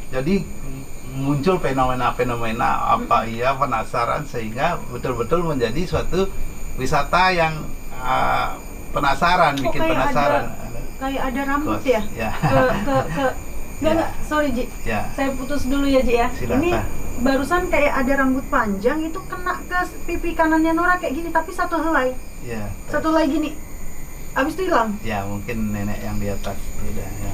Jadi muncul fenomena-fenomena apa iya penasaran sehingga betul-betul menjadi suatu wisata yang penasaran, bikin penasaran. Kayak ada rambut ya? Ya. Enggak, sorry Ji. Ya. Saya putus dulu ya Ji ya. Silakan. Ini barusan kayak ada rambut panjang itu kena ke pipi kanannya Nora kayak gini, tapi satu helai. Ya. Satu helai gini. Habis itu hilang. Ya, mungkin nenek yang di atas tidak ya.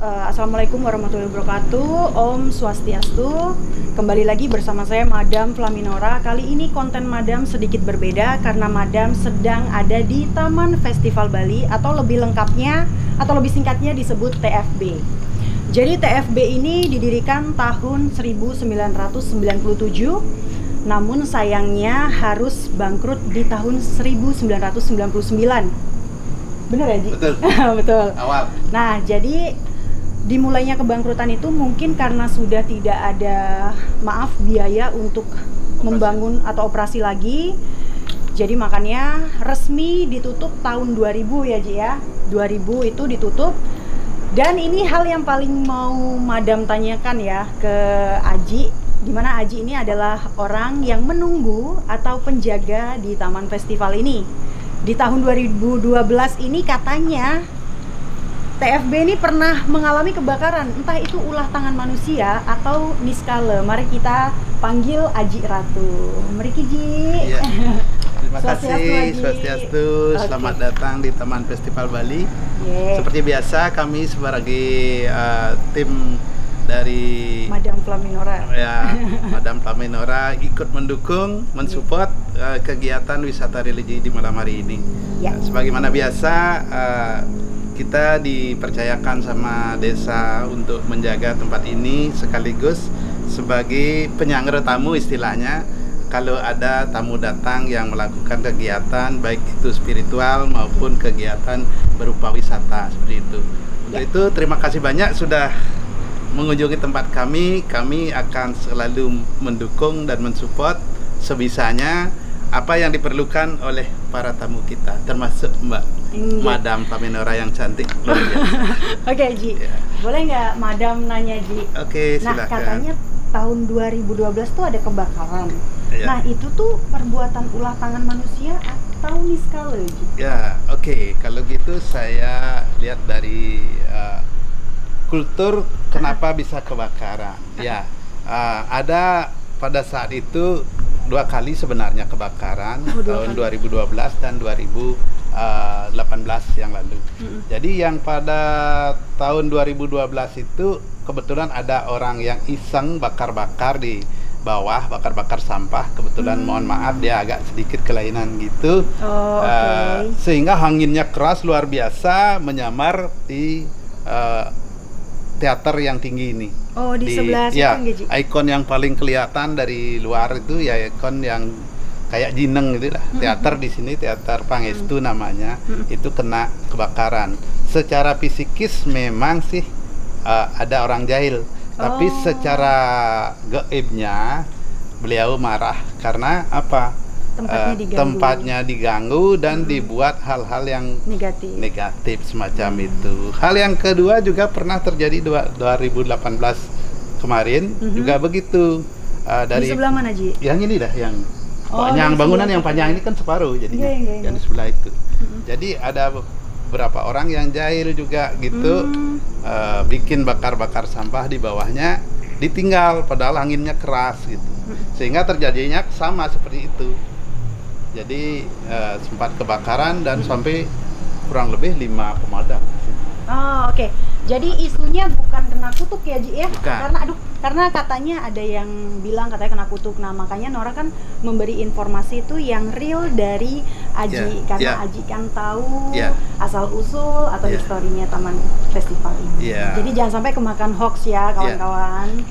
Assalamualaikum warahmatullahi wabarakatuh. Om Swastiastu. Kembali lagi bersama saya Madam Flaminora. Kali ini konten Madam sedikit berbeda karena Madam sedang ada di Taman Festival Bali, atau lebih lengkapnya atau lebih singkatnya disebut TFB. Jadi TFB ini didirikan tahun 1997, namun sayangnya harus bangkrut di tahun 1999. Bener ya Ji? Betul. Betul. Awal. Nah, jadi dimulainya kebangkrutan itu mungkin karena sudah tidak ada, biaya untuk membangun atau operasi lagi. Jadi makanya resmi ditutup tahun 2000 ya Ji ya. 2000 itu ditutup. Dan ini hal yang paling mau Madam tanyakan ya ke Aji. Dimana Aji ini adalah orang yang menunggu atau penjaga di Taman Festival ini. Di tahun 2012 ini katanya TFB ini pernah mengalami kebakaran, entah itu ulah tangan manusia atau niskala. Mari kita panggil Aji Ratu. Mari Ji. Ya. Terima kasih, Swastiastu. Swastiastu. Selamat datang di Taman Festival Bali. Yeah. Seperti biasa kami sebagai tim dari Madam Flaminora. Ya, Madam Flaminora ikut mendukung, mensupport kegiatan wisata religi di malam hari ini. Ya. Sebagaimana biasa kita dipercayakan sama desa untuk menjaga tempat ini sekaligus sebagai penyangga tamu istilahnya. Kalau ada tamu datang yang melakukan kegiatan baik itu spiritual maupun kegiatan berupa wisata seperti itu. Untuk itu terima kasih banyak sudah mengunjungi tempat kami. Kami akan selalu mendukung dan mensupport sebisanya apa yang diperlukan oleh para tamu kita, termasuk Mbak Madam Flaminora yang cantik luar biasa. Oke Ji, Ya. boleh nggak Madam nanya Ji? Oke, Nah silakan. katanya tahun 2012 tuh ada kebakaran. Ya. Nah itu tuh perbuatan ulah tangan manusia atau niskala Ji? Ya, oke. Kalau gitu saya lihat dari kultur kenapa bisa kebakaran. Ya, ada pada saat itu 2 kali sebenarnya kebakaran, tahun 2012 dan 2018 yang lalu. Jadi yang pada tahun 2012 itu kebetulan ada orang yang iseng bakar-bakar di bawah, bakar-bakar sampah. Kebetulan mohon maaf dia agak sedikit kelainan gitu. Oh, oke. Sehingga anginnya keras luar biasa menyamar di teater yang tinggi ini. Oh, di sebelah situ ya, nggak, Ji? ikon yang paling kelihatan dari luar itu ya ikon yang kayak Jineng gitu lah. Teater di sini teater Pangestu namanya. Itu kena kebakaran. Secara fisikis memang sih ada orang jahil, tapi secara gaibnya beliau marah karena apa? Tempatnya diganggu dan dibuat hal-hal yang negatif semacam itu. Hal yang kedua juga pernah terjadi 2018 kemarin juga begitu. Dari di sebelah mana Ji? Yang ini dah, yang yang bangunan sebelah yang panjang ini kan separuh jadinya. Iya. Yang di sebelah itu. Jadi ada beberapa orang yang jahil juga gitu, bikin bakar-bakar sampah di bawahnya, ditinggal padahal anginnya keras gitu. Sehingga terjadinya sama seperti itu. Jadi sempat kebakaran dan sampai kurang lebih 5 pemadam. Oh, oke. Jadi isunya bukan kena kutuk ya Ji ya? Bukan. Karena katanya ada yang bilang katanya kena kutuk. Nah, makanya Nora kan memberi informasi itu yang real dari Aji, karena Aji kan tahu asal usul atau historinya Taman Festival ini. Jadi jangan sampai kemakan hoax ya kawan-kawan.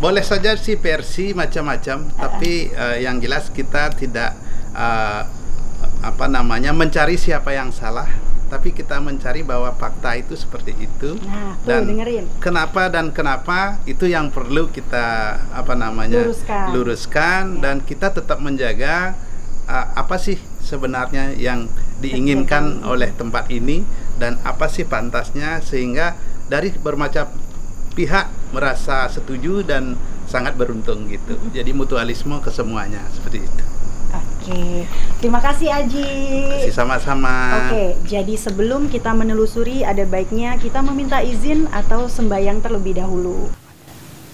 Boleh saja sih versi macam-macam, tapi yang jelas kita tidak mencari siapa yang salah, tapi kita mencari bahwa fakta itu seperti itu. Nah, tuh, dan dengerin. kenapa itu yang perlu kita luruskan dan kita tetap menjaga apa sih sebenarnya yang diinginkan oleh tempat ini dan apa sih pantasnya, sehingga dari bermacam pihak merasa setuju dan sangat beruntung gitu. Jadi mutualisme ke semuanya seperti itu. Oke, terima kasih Aji. Terima kasih, sama-sama. Oke, jadi sebelum kita menelusuri, ada baiknya kita meminta izin atau sembahyang terlebih dahulu.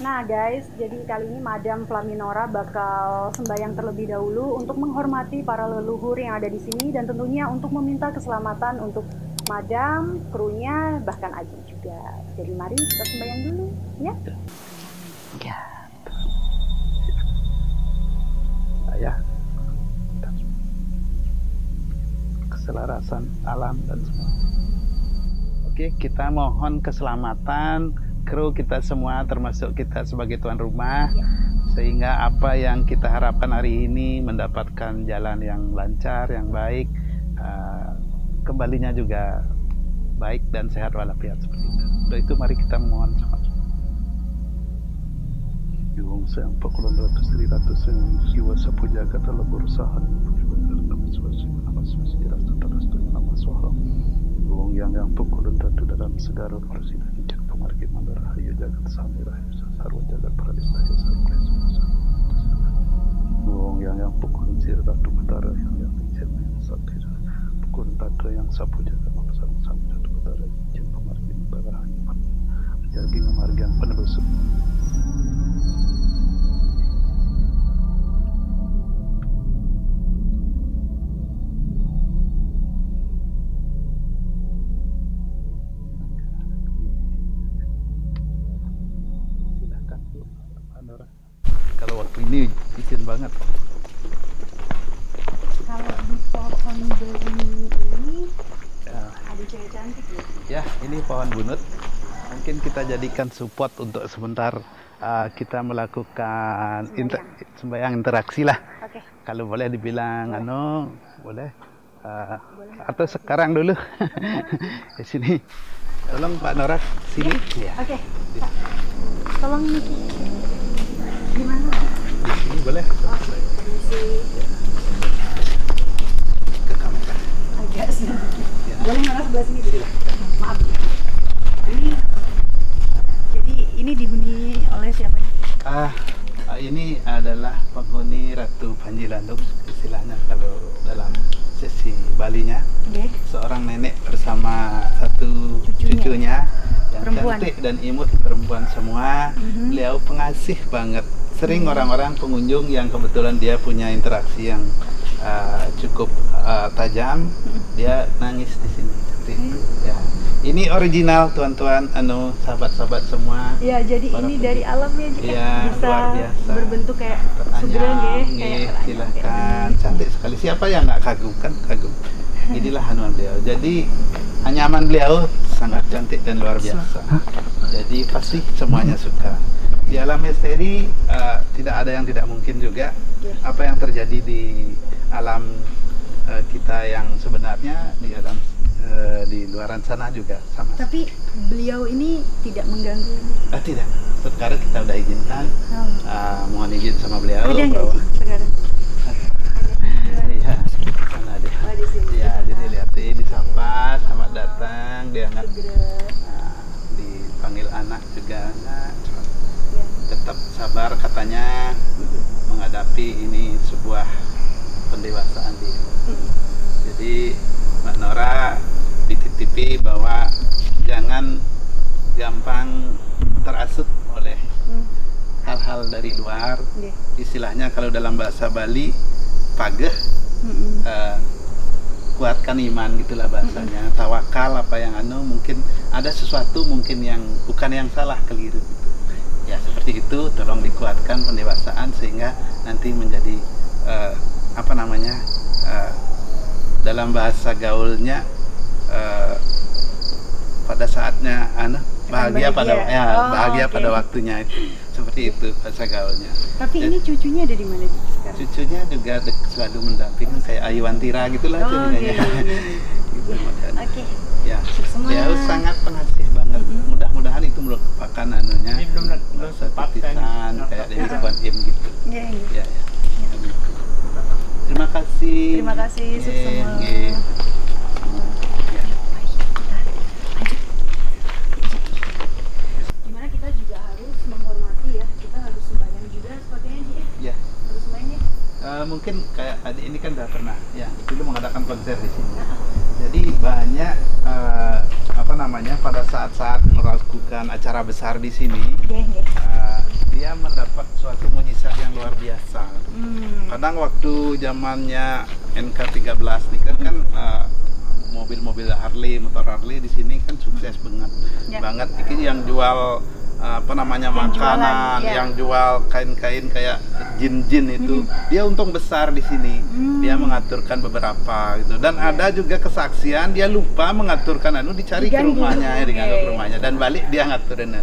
Nah guys, jadi kali ini Madam Flaminora bakal sembahyang terlebih dahulu untuk menghormati para leluhur yang ada di sini dan tentunya untuk meminta keselamatan untuk Madam, krunya, bahkan Aji juga. Jadi mari kita sembahyang dulu, ya. Ya. Ayah. Keselarasan alam dan semua. Oke, kita mohon keselamatan kru kita semua, termasuk kita sebagai tuan rumah, sehingga apa yang kita harapkan hari ini mendapatkan jalan yang lancar, yang baik, kembalinya juga baik dan sehat walafiat seperti itu. Untuk itu mari kita mohon sama-sama. Yung sayang pakulan ratus Sri Ratu Sayang Jiwa Sapu Jagat dalam berusaha yang pakulan ratu dalam segala persidangan cek pemargi mandar hayu jagat samira sarwa jagat pradista sarwa Yung yang pakulan Sri Ratu Betara yang cermin yang sakit pakulan ratu yang sapu jagat sarwa sapu ratu Betara cek pemargi mandar hayu menjadi marga yang penerus. Kalau waktu ini izin banget. Kalau di pohon beringin ini ada cewek cantik ya? Ya, ini pohon bunut. Mungkin kita jadikan support untuk sebentar kita melakukan sembahyang interaksi lah. Oke. Kalau boleh dibilang boleh. Atau sekarang dulu di sini. Tolong Pak Nora sini. Ya. Oke. Pak, tolong Niki. Gimana? Di sini boleh. Ke kamera. Agak sedikit. Ya. Boleh nggak sebelah sini dulu? Maaf. Ini dihuni oleh siapa? Ini adalah penghuni Ratu Panji Landung, istilahnya kalau dalam sesi Balinya. Okay. Seorang nenek bersama satu cucunya yang perempuan. Cantik dan imut, perempuan semua. Beliau pengasih banget. Sering orang-orang pengunjung yang kebetulan dia punya interaksi yang cukup tajam, dia nangis di sini. Seperti itu. Ya. Ini original tuan-tuan, sahabat-sahabat semua. Ya, jadi ini dari alam ya, ya, bisa luar biasa. Berbentuk kayak sugeng ya. Silahkan, cantik sekali. Siapa yang nggak kagum kan? Kagum. Inilah hanuan beliau. Jadi anyaman beliau sangat cantik dan luar biasa. Jadi pasti semuanya suka. Di alam misteri tidak ada yang tidak mungkin juga. Apa yang terjadi di alam kita yang sebenarnya di alam di luaran sana juga sama. Tapi beliau ini tidak mengganggu? Tidak. Sekarang kita udah izinkan. Mohon izin sama beliau. Ada nggak sekarang? Iya, sana dia. Di sini. Ya, jadi lihatin, disapa, selamat datang, dia nggak dipanggil anak juga. Tetap sabar katanya menghadapi ini sebuah pendewasaan diri. Jadi Mbak Nora dititipi bahwa jangan gampang terasuk oleh hal-hal dari luar. Istilahnya kalau dalam bahasa Bali pageh, kuatkan iman gitulah bahasanya. Tawakal apa yang mungkin ada sesuatu mungkin yang bukan yang salah, keliru gitu. Ya seperti itu, tolong dikuatkan pendewasaan sehingga nanti menjadi dalam bahasa gaulnya pada saatnya bahagia pada waktunya itu, seperti itu bahasa gaulnya. Tapi ini cucunya ada di mana sekarang? Cucunya juga selalu mendampingi kayak Ayu Wantira gitulah jadinya. gitu modelnya. Oke. Ya, Semua. dia sangat pengasih banget. Mudah-mudahan itu merupakan anunya Ini belum satu sempat pisan kayak dari Kuan Im gitu. Iya, iya. Ya, ya. Terima kasih. Terima kasih, sukses semua. Nggih. Ya. Dimana kita juga harus menghormati ya, kita harus sembahyang juga sepertinya Ji. Ya. Harus sembahyang ya. Mungkin kayak adik ini kan udah pernah ya dulu mengadakan konser di sini. Jadi banyak apa namanya pada saat-saat melakukan acara besar di sini, dia mendapat suatu mujizat yang luar biasa. Kadang waktu zamannya NK13 ini kan mobil-mobil Harley, motor Harley di sini kan sukses banget. Ini yang jual apa namanya Yang makanan, jualan, ya. yang jual kain-kain kayak jin-jin itu, dia untung besar di sini. Dia mengaturkan beberapa gitu. Dan ada juga kesaksian dia lupa mengaturkan dicari ke Diganggu. rumahnya, diganggu ke rumahnya dan balik dia ngaturin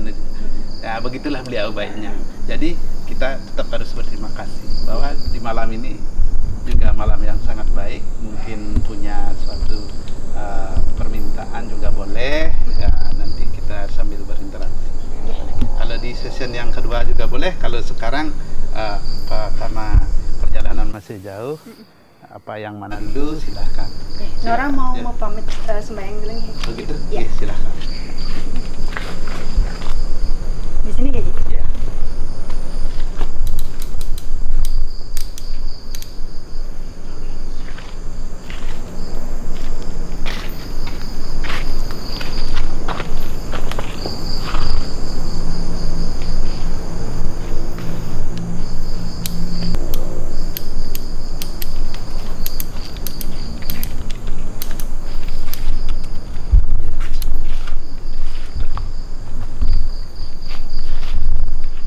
Ya begitulah beliau baiknya. Jadi kita tetap harus berterima kasih bahwa di malam ini juga malam yang sangat baik. Mungkin punya suatu permintaan juga boleh. Ya nanti kita sambil berinteraksi. Kalau di session yang kedua juga boleh. Kalau sekarang karena perjalanan masih jauh, apa yang mana dulu silahkan. Nora mau pamit sembahyang dulu nih. Begitu? Ya. Oke, silahkan. Di sini gak Ji? Ya.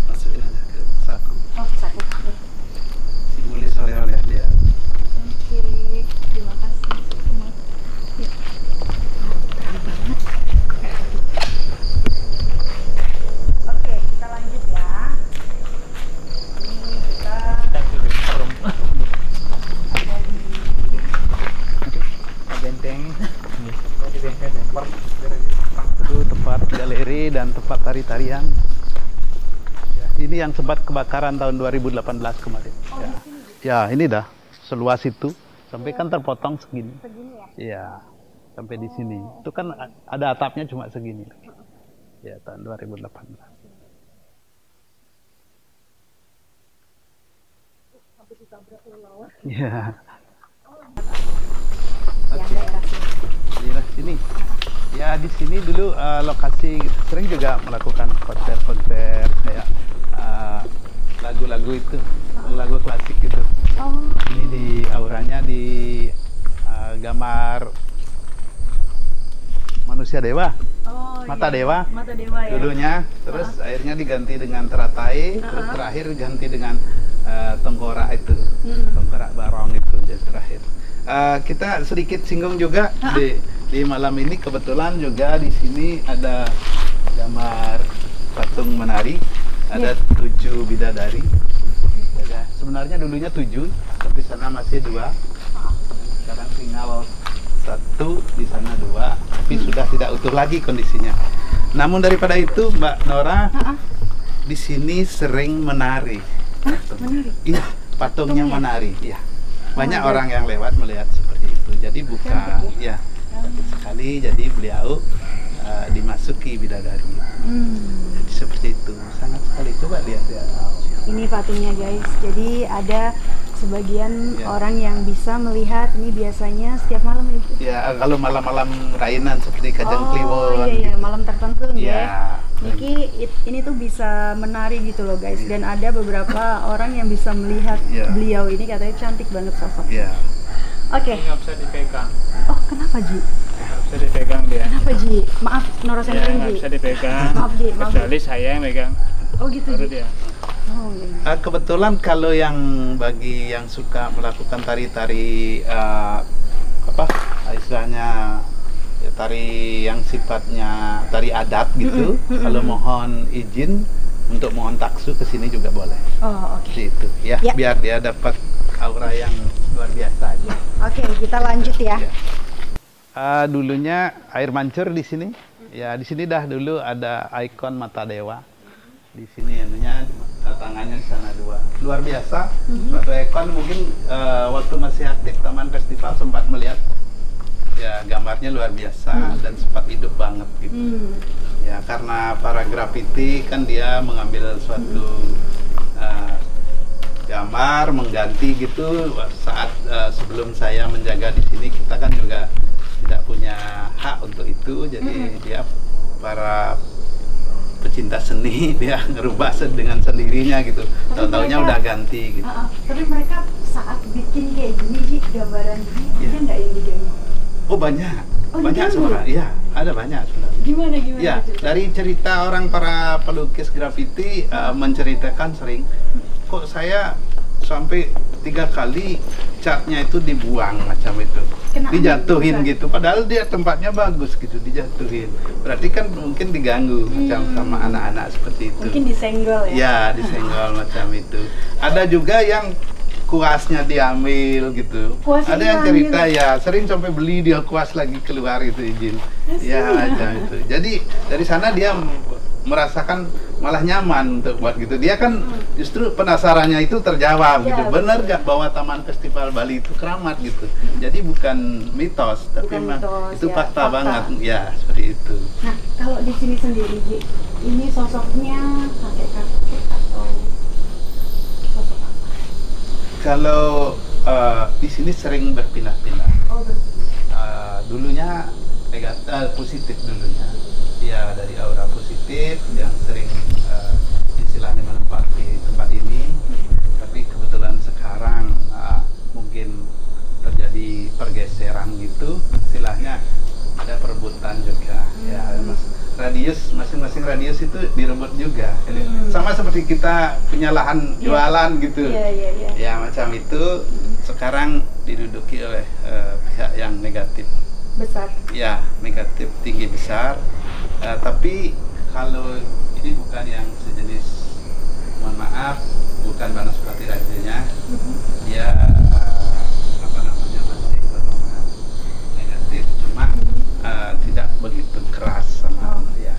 Masukin aja ke saku. Oh, satu. Simbolis oleh-oleh dia. Oke, terima kasih semua. Ya. Terang banget. Oke, kita lanjut ya. Ini kita ada di benteng. Itu tempat galeri dan tempat tari-tarian. Ya, ini yang sempat kebakaran tahun 2018 kemarin. Ya, ini dah seluas itu sampai kan terpotong segini. segini ya. Iya, sampai di sini. Itu kan ada atapnya cuma segini. Ya, tahun 2018. Sampai ditabrak lawan. Iya. Yang daerah sini. Daerah sini. Ya di sini dulu lokasi sering juga melakukan konser-konser kayak lagu-lagu itu, lagu klasik gitu. Oh, Ini di auranya di gambar manusia dewa, oh mata iya. dewa Mata dewa ya. dulunya, terus akhirnya diganti dengan teratai, terus terakhir ganti dengan tengkorak itu, tengkorak barong itu jadi terakhir. Kita sedikit singgung juga di malam ini kebetulan juga di sini ada gambar patung menari, ada 7 bidadari. Ya, sebenarnya dulunya 7, tapi sana masih 2. Sekarang tinggal 1, di sana 2, tapi sudah tidak utuh lagi kondisinya. Namun daripada itu Mbak Nora di sini sering menari. Menari? Iya, patungnya menari. Iya. Banyak orang yang lewat melihat seperti itu. Jadi bukan ya cantik sekali. Jadi beliau dimasuki bidadari. Jadi seperti itu. Sangat sekali. Coba lihat ya. Ini patungnya guys. Jadi ada sebagian Ya. orang yang bisa melihat ini biasanya setiap malam ya. Ya kalau malam-malam rainan seperti Kajang Iya, Kliwon. iya, gitu. malam tertentu Ya. ya. Niki ini tuh bisa menari gitu loh guys, dan ada beberapa orang yang bisa melihat Ya. beliau ini katanya cantik banget sosok. Ya. Oke. Ini nggak bisa dipegang. Oh kenapa Ji? Nggak bisa dipegang dia. Kenapa Ji? Maaf Nora Ya, senterin nggak Ji. bisa dipegang. Maaf Ji, maaf. Kecuali saya yang megang. Oh gitu Baru Ji. dia. Oh iya. Kebetulan kalau yang bagi yang suka melakukan tari-tari apa istilahnya ya, tari yang sifatnya tari adat gitu, kalau mohon izin untuk mohon taksu ke sini juga boleh. Oh oke. Seperti itu ya, Ya. biar dia dapat aura yang luar biasa aja. Oke, kita lanjut ya. Ya. Dulunya air mancur di sini. Ya, di sini dah dulu ada ikon mata dewa. Di sini anunya tangannya di sana dua. Luar biasa. Suatu ikon mungkin waktu masih aktif Taman Festival sempat melihat. Ya, gambarnya luar biasa dan sempat hidup banget gitu. Ya, karena para grafiti kan dia mengambil suatu gambar mengganti gitu saat sebelum saya menjaga di sini kita kan juga tidak punya hak untuk itu, jadi dia para pecinta seni dia ngerubah dengan sendirinya gitu. Tahu-taunya udah ganti gitu. Tapi mereka saat bikin kayak gini sih gambaran gini, ada nggak yang diganggu? Oh banyak, banyak diganggu? sebenarnya. Iya, ada banyak sebenarnya. Gimana Ya, dari cerita orang para pelukis grafiti menceritakan sering, kok saya sampai 3 kali catnya itu dibuang macam itu, dijatuhin gitu, padahal dia tempatnya bagus gitu, dijatuhin. Berarti kan mungkin diganggu macam sama anak-anak seperti itu. Mungkin disenggol ya? Ya, disenggol macam itu. Ada juga yang kuasnya diambil gitu. Kuasnya Ada yang diambil. cerita ya sering sampai beli dia kuas lagi keluar itu izin. Ya, macam itu. Jadi dari sana dia merasakan malah nyaman untuk buat gitu. Dia kan justru penasarannya itu terjawab gitu. Benar gak bahwa Taman Festival Bali itu keramat gitu. Jadi bukan mitos, tapi Bukan mitos, itu ya, fakta fakta. banget. Ya, seperti itu. Nah, kalau di sini sendiri, Ji, ini sosoknya kakek-kakek atau sosok apa? Kalau di sini sering berpindah-pindah. Oh, Dulunya positif dulunya. Ya, dari aura positif yang sering istilahnya menempati tempat ini. Tapi kebetulan sekarang mungkin terjadi pergeseran gitu, istilahnya ada perebutan juga. Ya, masing-masing radius itu direbut juga. Sama seperti kita punya lahan jualan gitu. Iya. Ya, macam itu sekarang diduduki oleh pihak yang negatif. Besar. Ya, negatif tinggi besar. Tapi kalau ini bukan yang sejenis, mohon maaf, bukan Banaspati rajanya, dia masih golongan negatif, cuma tidak begitu keras sama dia.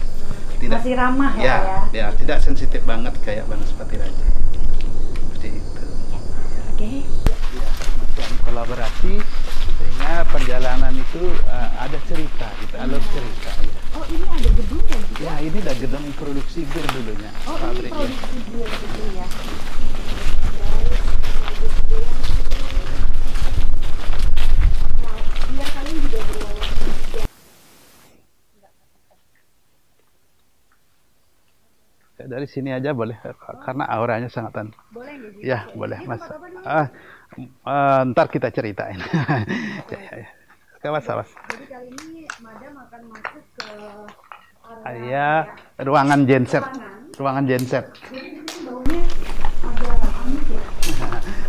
Tidak, Masih ramah ya, ya, tidak sensitif banget kayak Banaspati raja. Seperti itu. Oke. Ya, macam kolaborasi sehingga perjalanan itu ada cerita, gitu, alur cerita. Ya. Oh, ini ada gedung ya? Ya, ini udah gedung produksi bir dulunya. Oh, ini produksi bir gitu ya. Nah, dia kalian juga Dari sini aja boleh, karena auranya sangat boleh nggak sih? ya, boleh Ini mas. tempat apa dulu? Ntar kita ceritain. Ya. Awas. Jadi kali ini Madam akan masuk ke area Ya, ruangan genset. Ruangan genset. Jadi di sini baunya ada amis ya.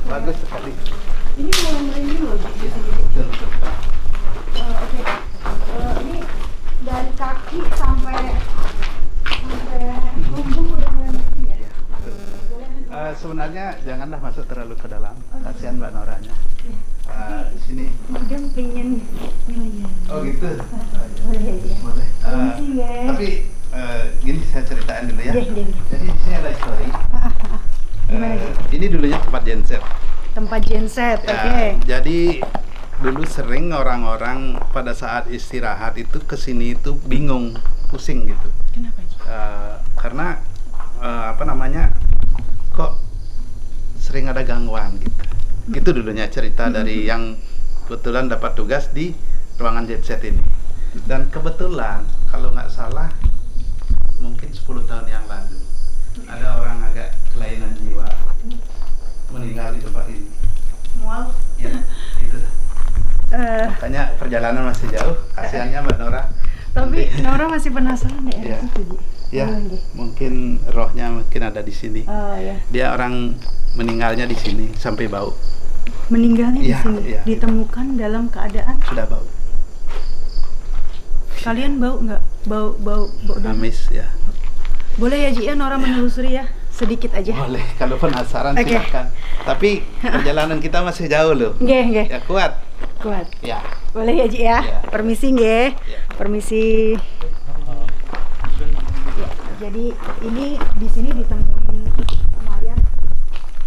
Bagus sekali. Ini mau merinding loh di sini. Oke. Ini dari kaki sampai punggung udah mulai merinding ya. Sebenarnya janganlah masuk terlalu ke dalam. Kasihan Mbak Noranya. Di sini. Madam pengen ngeliat. Oh gitu. Boleh ya. Boleh. Permisi, ya. Tapi gini saya ceritain dulu ya. Iya. Jadi di sini ada story. Gimana, Ji? Ini dulunya tempat genset. Tempat genset, Ya, oke. Jadi dulu sering orang-orang pada saat istirahat itu kesini itu bingung, pusing gitu. Kenapa, Ji? Karena kok sering ada gangguan gitu. Itu dulunya cerita dari yang kebetulan dapat tugas di ruangan genset ini. Dan kebetulan kalau nggak salah mungkin 10 tahun yang lalu ada orang agak kelainan jiwa meninggal di tempat ini. Mual. Ya, itu. Makanya perjalanan masih jauh. Kasihannya Mbak Nora. Tapi Nora masih penasaran deh. Iya. Itu, Ji. Ya, Boleh, Ji? mungkin rohnya mungkin ada di sini. Oh ya. Dia orang meninggalnya di sini sampai bau. Meninggalnya Iya, di sini. iya. Ditemukan dalam keadaan. Sudah bau. Kalian bau nggak? Bau darah? Amis ya. Boleh ya, Ji, ya Nora menelusuri ya sedikit aja. Boleh, kalau penasaran Oke. silakan. Tapi perjalanan kita masih jauh loh. Nggih. Ya kuat. Kuat. Ya. Boleh ya Ji ya? Ya. Permisi nggih. Ya. Permisi. Ya, jadi ini di sini ditemuin mayat.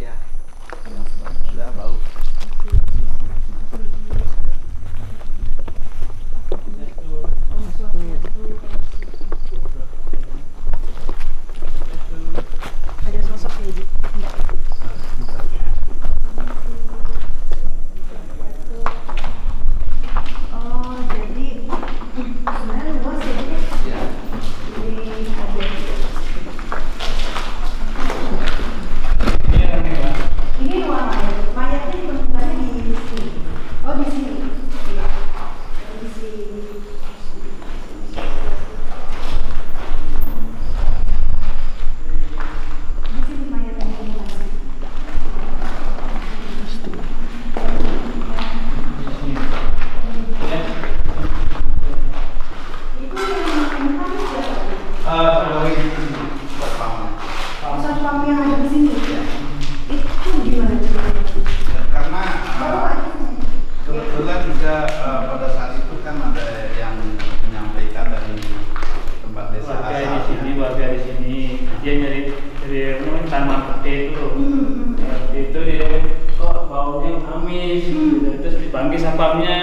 Ya. Sudah bau. Ada sosok ya Ji? Enggak. Oh, jadi sebenarnya luas ya Ji? Ya. Ini ada. Ini ruang mayat. Mayatnya ditemukannya di sini. Oh, di sini. Iya. Di sini. Di sini mayatnya ditemukan. Itu yang ditemukan siapa? Pusat pam yang ada di sini. Itu gimana ceritanya? Karena Bapak kebetulan juga pada saat itu kan ada yang menyampaikan dari tempat desa warga di sini dia nyari tanaman pete itu. Itu dia kok baunya amis gitu. Terus dipanggil sapamnya.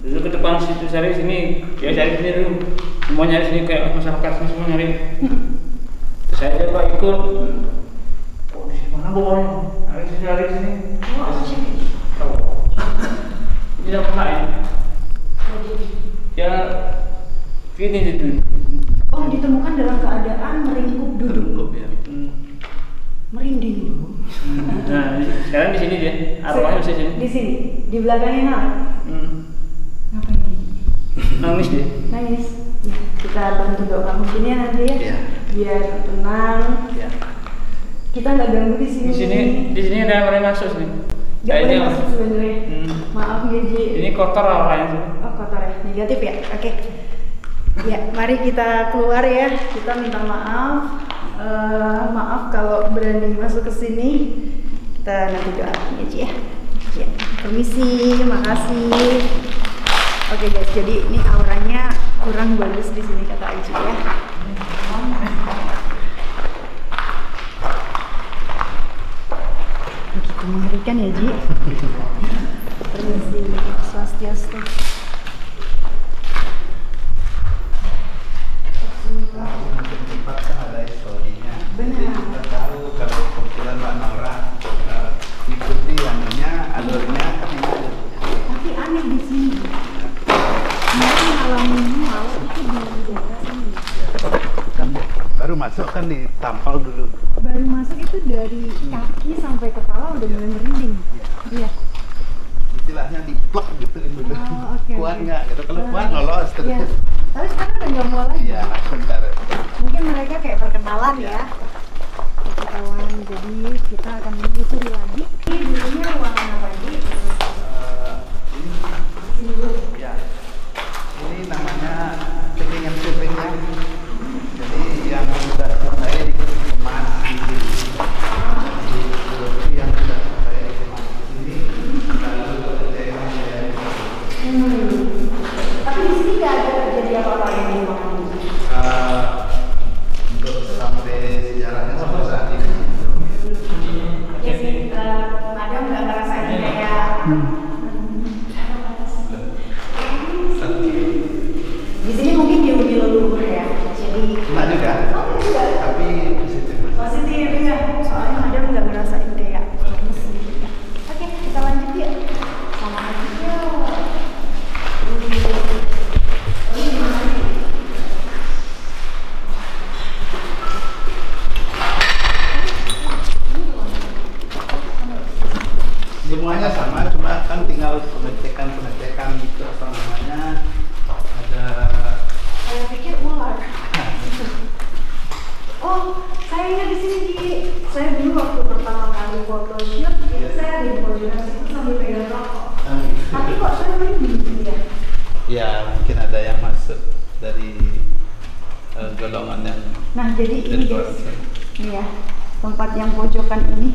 Terus ke depan situ cari sini, dia cari sini dulu. Semua nyari sini kayak masyarakat sini semua nyari. Terus saya coba ikut. Oh di mana baunya? Hari sini. Tahu. Ini apa lain? Ya gini itu. Oh, ditemukan dalam keadaan meringkuk duduk. Terungkup ya. Merinding. Nah, sekarang di sini dia. Arwahnya di sini. Di sini, di belakangnya Nal. Ngapain dia? Nangis dia. Nangis. Ya, kita bantu doa mungkin ya nanti ya. Iya. Biar tenang. Ya. Kita nggak ganggu di sini. Di sini ada orang masuk sini. Nggak boleh masuk sebenarnya. Maaf ya Ji. Ini kotor orangnya sini. Oh kotor ya, negatif ya. Oke. Ya, mari kita keluar ya. Kita minta maaf. Maaf kalau berani masuk ke sini. Kita nanti doain ya Ci ya. Ya, permisi, makasih. Oke guys, jadi ini auranya kurang bagus di sini kata Aici ya. Begitu mengerikan ya Ji. Permisi, swastiastu. Tempat kan ada historinya. Benar. Jadi kita tahu kalau kebetulan Mbak Nora ikuti anunya, alurnya kan ini alurnya. Tapi aneh di sini. Mereka ngalamin mal itu di daerah sini. Kan baru masuk kan ditampal dulu. Baru masuk itu dari kaki sampai kepala udah mulai merinding. Iya. Istilahnya diplek gitu dulu. Oh, oke, Kuat oke. nggak gitu, kalau kuat lolos Iya. terus. Tapi sekarang udah nggak mau lagi. Iya, sebentar. Mungkin mereka kayak perkenalan Iya. ya. Perkenalan. Jadi kita akan menyusuri lagi. Ini dulunya ruangan apa Ji? Ini Sini dulu. ya. Ini namanya checking and shippingnya. Jadi yang sudah selesai dikemas di sini. Yang sudah selesai dikemas di sini. Lalu pekerjaan ya. Tapi di sini nggak ada terjadi apa-apa yang di ruangan ini. Untuk sampai sejarahnya sampai saat ini. Ya sih, madam nggak ngerasain kayak di sini mungkin dihuni leluhur ya. Jadi Nah juga, oh enggak. tapi positif. Positif ya. Soalnya madam nggak ngerasain kayak oke, kita lanjut ya. Sama aja. Ini gimana nih? Semuanya sama, cuma kan tinggal pengecekan gitu apa namanya. Ada Saya pikir ular. Oh, saya ingat di sini Ji. Saya dulu waktu pertama kali foto shoot, itu saya di koordinasi itu sambil pegang rokok. Tapi kok saya merinding ya? ya mungkin ada yang masuk dari golongan yang Nah, jadi ini dari guys, luar. ini ya tempat yang pojokan ini,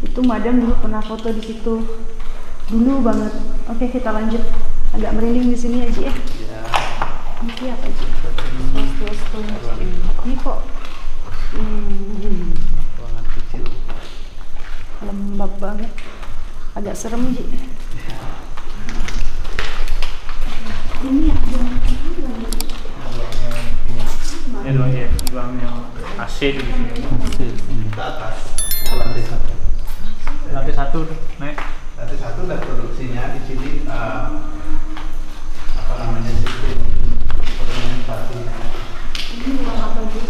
itu madam dulu pernah foto di situ. dulu banget. Oke, kita lanjut. Agak merinding di sini aja ya. Ya. Ini apa aja? Swastiastu. Ini kok Ruangan kecil. lembab banget. Agak serem, Ji. Ini ada Ini ruangnya AC di sini. Ke atas. Lantai 1. Lantai 1 naik. Lantai 1 dan produksinya di sini apa namanya sistem fermentasinya. ini ruang apa, Ji?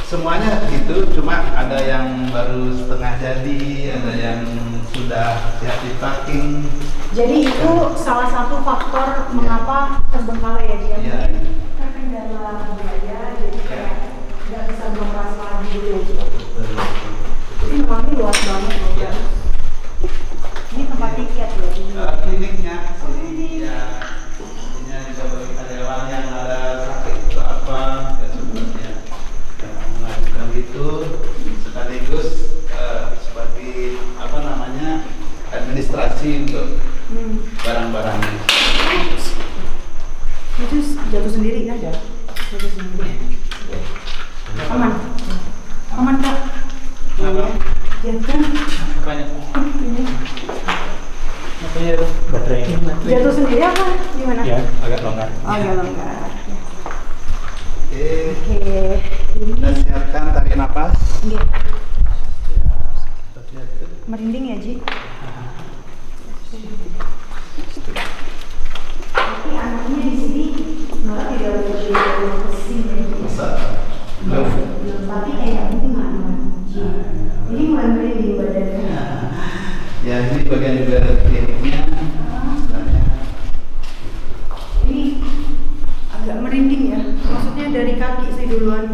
Semuanya gitu, cuma ada yang baru setengah jadi, ada yang sudah siap dipacking. Jadi itu salah satu faktor mengapa terbengkalai ya, Ji? Iya. Terkendala biaya, jadi kayak nggak bisa beroperasi lagi gitu ya, Ji. Ini ruangnya luas banget loh, Iya. kan? Ini tempat tiket ya, ini. Kliniknya sini ya, ini juga bagi karyawan yang ada sakit atau apa ya sebenarnya mengajukan itu sekaligus sebagai apa namanya administrasi untuk barang-barangnya. Itu jatuh sendiri kan? Jatuh sendiri. Aman? Aman, Kak? Apa? Jatuh. Banyak. Ini. Makanya baterai. Jatuh sendiri apa? Gimana? Ya, agak longgar. Oh, agak longgar. Oke, Oke. Ini. kita siapkan tarik nafas. Oke. Seperti itu. Merinding ya, Ji? Tapi anaknya di sini malah tidak ada mesin ya, Ji? Masa? Belum. Tapi kayak mungkin nggak aman, Ji. Ini mulai merinding badannya. Ya, ini bagian juga kliniknya. Sebenarnya Ini agak merinding ya. Maksudnya dari kaki sih duluan.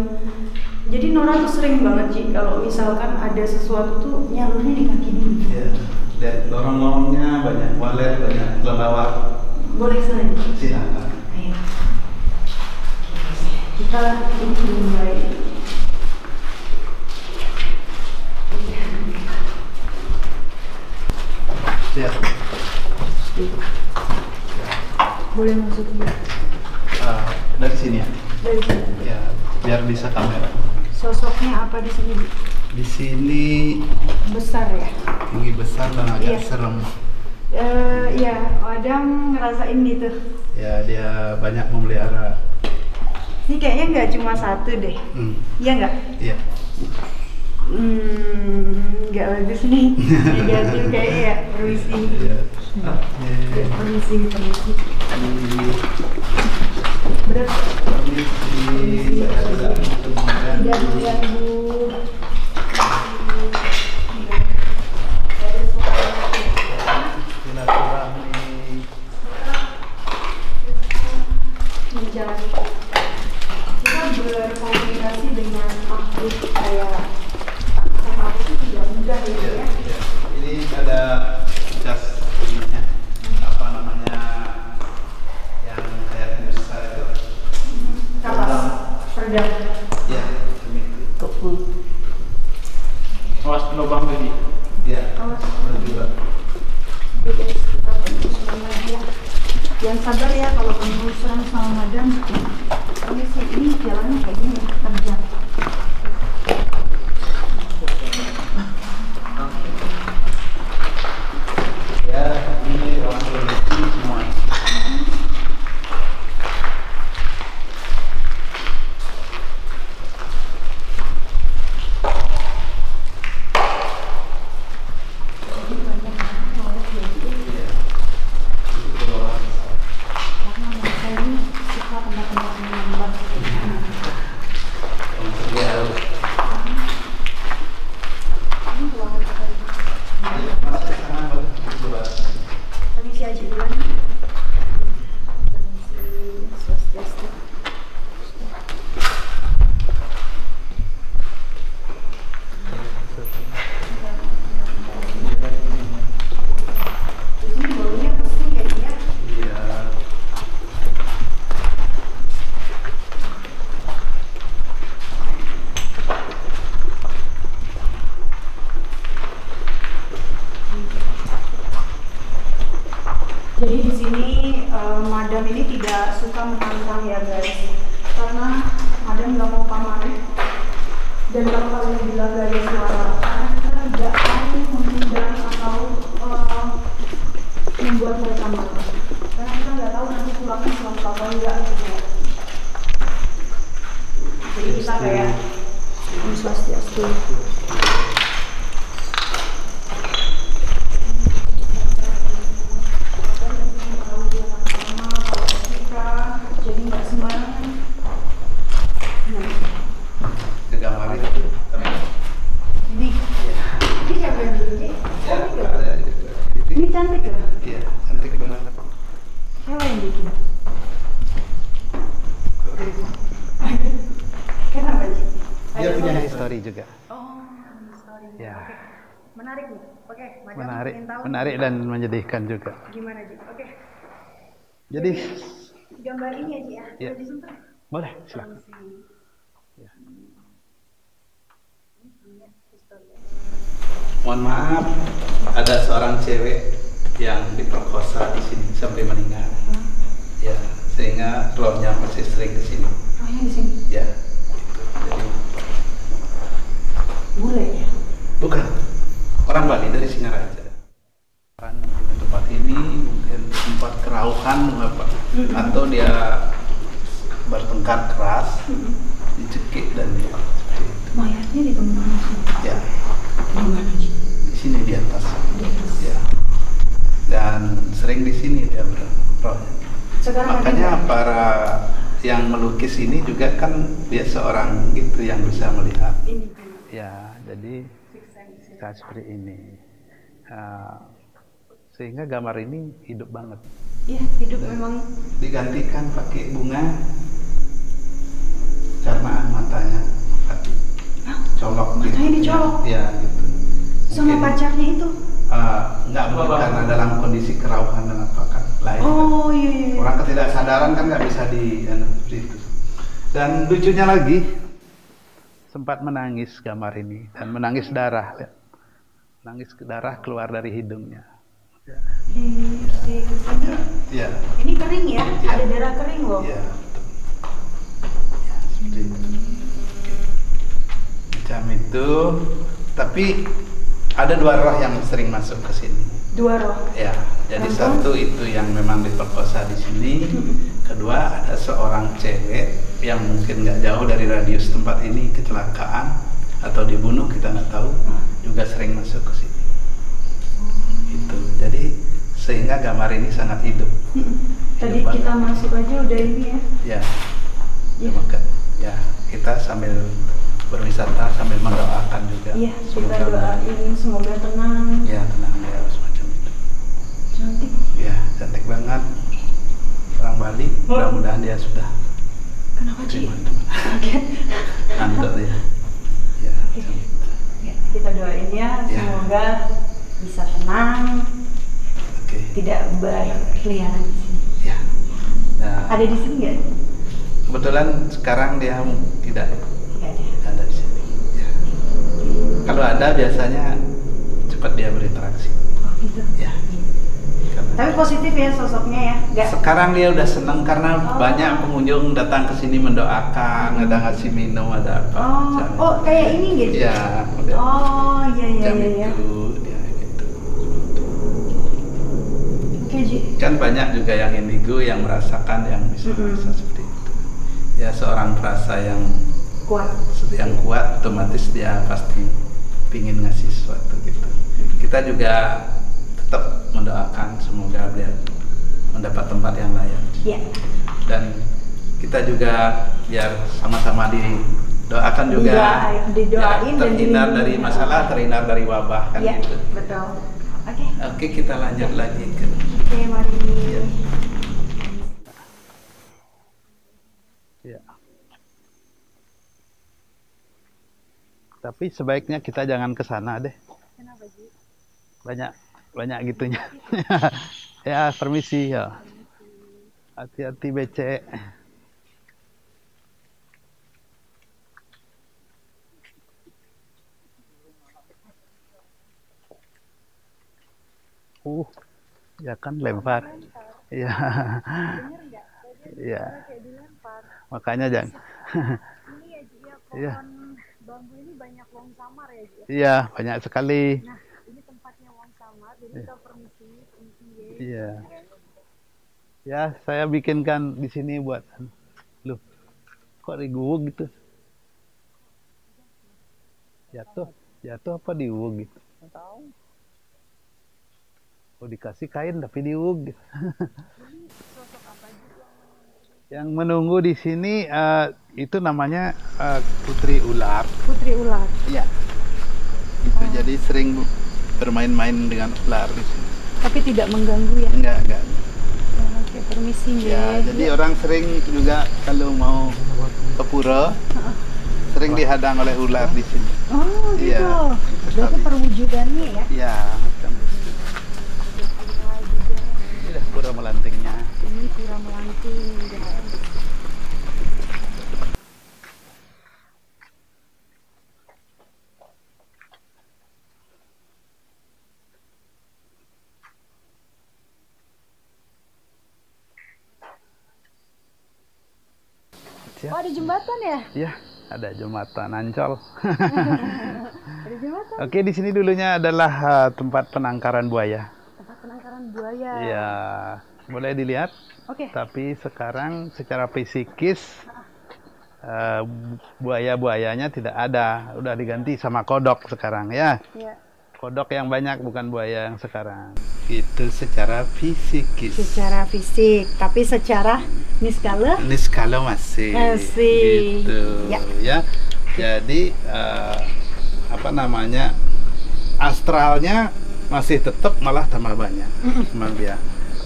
Jadi Nora tuh sering banget, Ji, kalau misalkan ada sesuatu tuh nyalurnya di kaki dulu. ya, lihat lorong-lorongnya banyak walet, banyak kelelawar. Boleh sana, Ji? Silakan. Ayo. Kita ini mulai. Siap. Boleh masuk dulu. Dari sini ya. Dari sini. Ya, biar bisa kamera. Sosoknya apa di sini, Ji? Di sini Besar ya? tinggi besar dan agak Iya. serem. Iya, Adam ngerasain gitu. Ya, dia banyak memelihara. Ini kayaknya nggak cuma satu deh. Iya nggak? Iya. Nggak bagus nih. Negatif kayaknya ya. Permisi. Iya. Ya, permisi. Ini Berat. permisi. Tidak mengganggu. Silaturahmi. Menjalani. Kita berkomunikasi dengan makhluk kayak sama itu tidak mudah ya, Iya, ya. iya. Ini ada jas ininya. Apa namanya? Yang kayak besar itu. Kapas, peredam. Iya, ini. Awas lubang tadi. Iya. Awas. Benar juga. Oke guys, kita penelusuran lagi ya. Jangan sabar ya kalau penelusuran sama madam. Ini sih, ini jalannya kayak gini, terjang. Ya, ini ruang produksi semua. Jadi banyak toilet ya, gitu. Iya. Itu ruang. Karena mereka ini suka Madam ini tidak suka menantang ya guys, karena Madam nggak mau pamali. Dan kalau kalian bilang gaya suara, karena kita tidak mau mengundang atau membuat mereka malu, karena kita nggak tahu nanti pulangnya selamat apa enggak gitu ya. Jadi kita kayak Om Swastiastu. Jadi nggak sembarangan. Ke gambar itu. Ini siapa yang bikin? Ini cantik loh. Iya, cantik banget. Siapa yang bikin? Kenapa sih? Dia punya history juga. Oh, sorry. Ya. Oke. Menarik nih. Oke, Madam Menarik, ingin tahu menarik dan menyedihkan juga. gimana Ji? Oke. Jadi, Gambar ini ya Ji ya. Ya. Boleh disentuh? boleh silakan. Ya. Mohon maaf, ada seorang cewek yang diperkosa di sini sampai meninggal. Ya, sehingga keluarnya masih sering ke sini. Oh, yang di sini. Ya, gitu. Jadi Bule ya. bukan orang Bali dari Singaraja. Di tempat ini mungkin tempat kerauhan apa, atau dia bertengkar keras, dicekik dan seperti itu. Mayatnya ditemukan di sini. Ya, Di mana Ji? di sini di atas. Di atas. Ya. Dan sering di sini dia berroh. Sekarang Makanya para yang melukis ini juga kan dia seorang gitu yang bisa melihat. ini. Ya, jadi saat seperti ini. Sehingga gambar ini hidup banget. Iya, hidup memang. Digantikan pakai bunga karena matanya colok gitu. Matanya dicolok? Ya, gitu. Sama Mungkin, pacarnya itu. enggak mungkin karena dalam kondisi kerauhan dan apa kan lain. Oh iya iya. Orang ketidaksadaran kan nggak bisa seperti itu. Dan lucunya lagi, sempat menangis gambar ini dan menangis darah, ya. Menangis darah keluar dari hidungnya. Di sini. Ya, Ini kering ya? Iya. Ada darah kering loh. ya, ya seperti itu. Oke. Macam itu, tapi ada dua roh yang sering masuk ke sini. Dua roh. Ya, jadi Contoh? satu itu yang memang diperkosa di sini. Kedua ada seorang cewek yang mungkin nggak jauh dari radius tempat ini kecelakaan atau dibunuh, kita nggak tahu, juga sering masuk ke sini. Itu. Jadi sehingga gambar ini sangat hidup. Tadi Hidup kita banget. masuk aja udah ini ya. Ya. Iya. Maka, ya kita sambil berwisata sambil mendoakan juga. Iya, kita Semoga doain semoga tenang. ya tenang ya semacam itu. Cantik. Ya cantik banget orang Bali. Mudah-mudahan dia sudah Kenapa Ci? terima teman. Kaget. Ngantuk ya. Ya. Oke. Ya, kita doain ya, Ya. semoga bisa tenang, Oke. tidak berkeliaran di sini. Ya. Nah, Ada di sini nggak? kebetulan sekarang dia tidak Nggak ada. ada di sini. Ya. Kalau ada biasanya cepat dia berinteraksi. Oh gitu. Ya. Karena- Tapi positif ya sosoknya ya, nggak? Sekarang dia udah seneng karena Oh. banyak pengunjung datang ke sini mendoakan, ada ngasih minum, ada apa. macam Oh itu. kayak ini gitu? Ya, udah. Oh iya iya Jam iya. Iya. itu dia gitu. Oke Ji. Kan banyak juga yang indigo yang merasakan yang bisa merasa seperti itu. Ya seorang perasa yang Kuat. kuat, otomatis dia pasti pingin ngasih sesuatu gitu. Kita juga tetap mendoakan semoga beliau mendapat tempat yang layak. Iya. Dan kita juga biar sama-sama didoakan juga, Didoain ya, dan terhindar dilindungi. dari masalah, terhindar dari wabah kan Iya gitu. betul. Oke. Oke, kita lanjut lagi ke Oke mari. Ya. Ya. Tapi sebaiknya kita jangan ke sana deh. Kenapa Ji? Banyak gitunya. Ya, permisi ya. Hati-hati becek. Ya kan lempar. Ya. Iya. Kayak dilempar. Makanya jangan. Ini ya Ji, ya Iya. pohon bambu ini banyak wong samar ya Ji. Iya, banyak sekali. Nah, ini tempatnya wong samar, jadi kita permisi ya. Iya. Ya, saya bikinkan di sini buat lu. Kok diguwug gitu? Jatuh apa diwug gitu? Tahu. Oh, dikasih kain tapi diwug gitu. Ini sosok apa juga? Yang menunggu di sini itu namanya putri ular. Putri ular. Iya. Itu jadi sering bermain-main dengan ular di sini. Tapi tidak mengganggu ya? Enggak. Oke, permisi Ya, jadi orang sering juga kalau mau ke pura sering dihadang oleh ular di sini. Oh, gitu. Iya. Berarti perwujudannya ya? Iya, macam itu. Ini dah pura melantingnya. Ini pura melanting, guys. Siap. Oh, ada jembatan ya? Iya, ada jembatan Ancol. Ada jembatan. Oke, di sini dulunya adalah tempat penangkaran buaya. Tempat penangkaran buaya. Iya, boleh dilihat. Oke. Tapi sekarang secara fisikis buaya-buayanya tidak ada, udah diganti sama kodok sekarang ya. Iya. Kodok yang banyak, bukan buaya yang sekarang. Itu secara fisikis. Secara fisik, tapi secara niskala Niskala masih. Masih. Gitu Ya. ya. Jadi apa namanya, astralnya masih tetap malah tambah banyak. Memang dia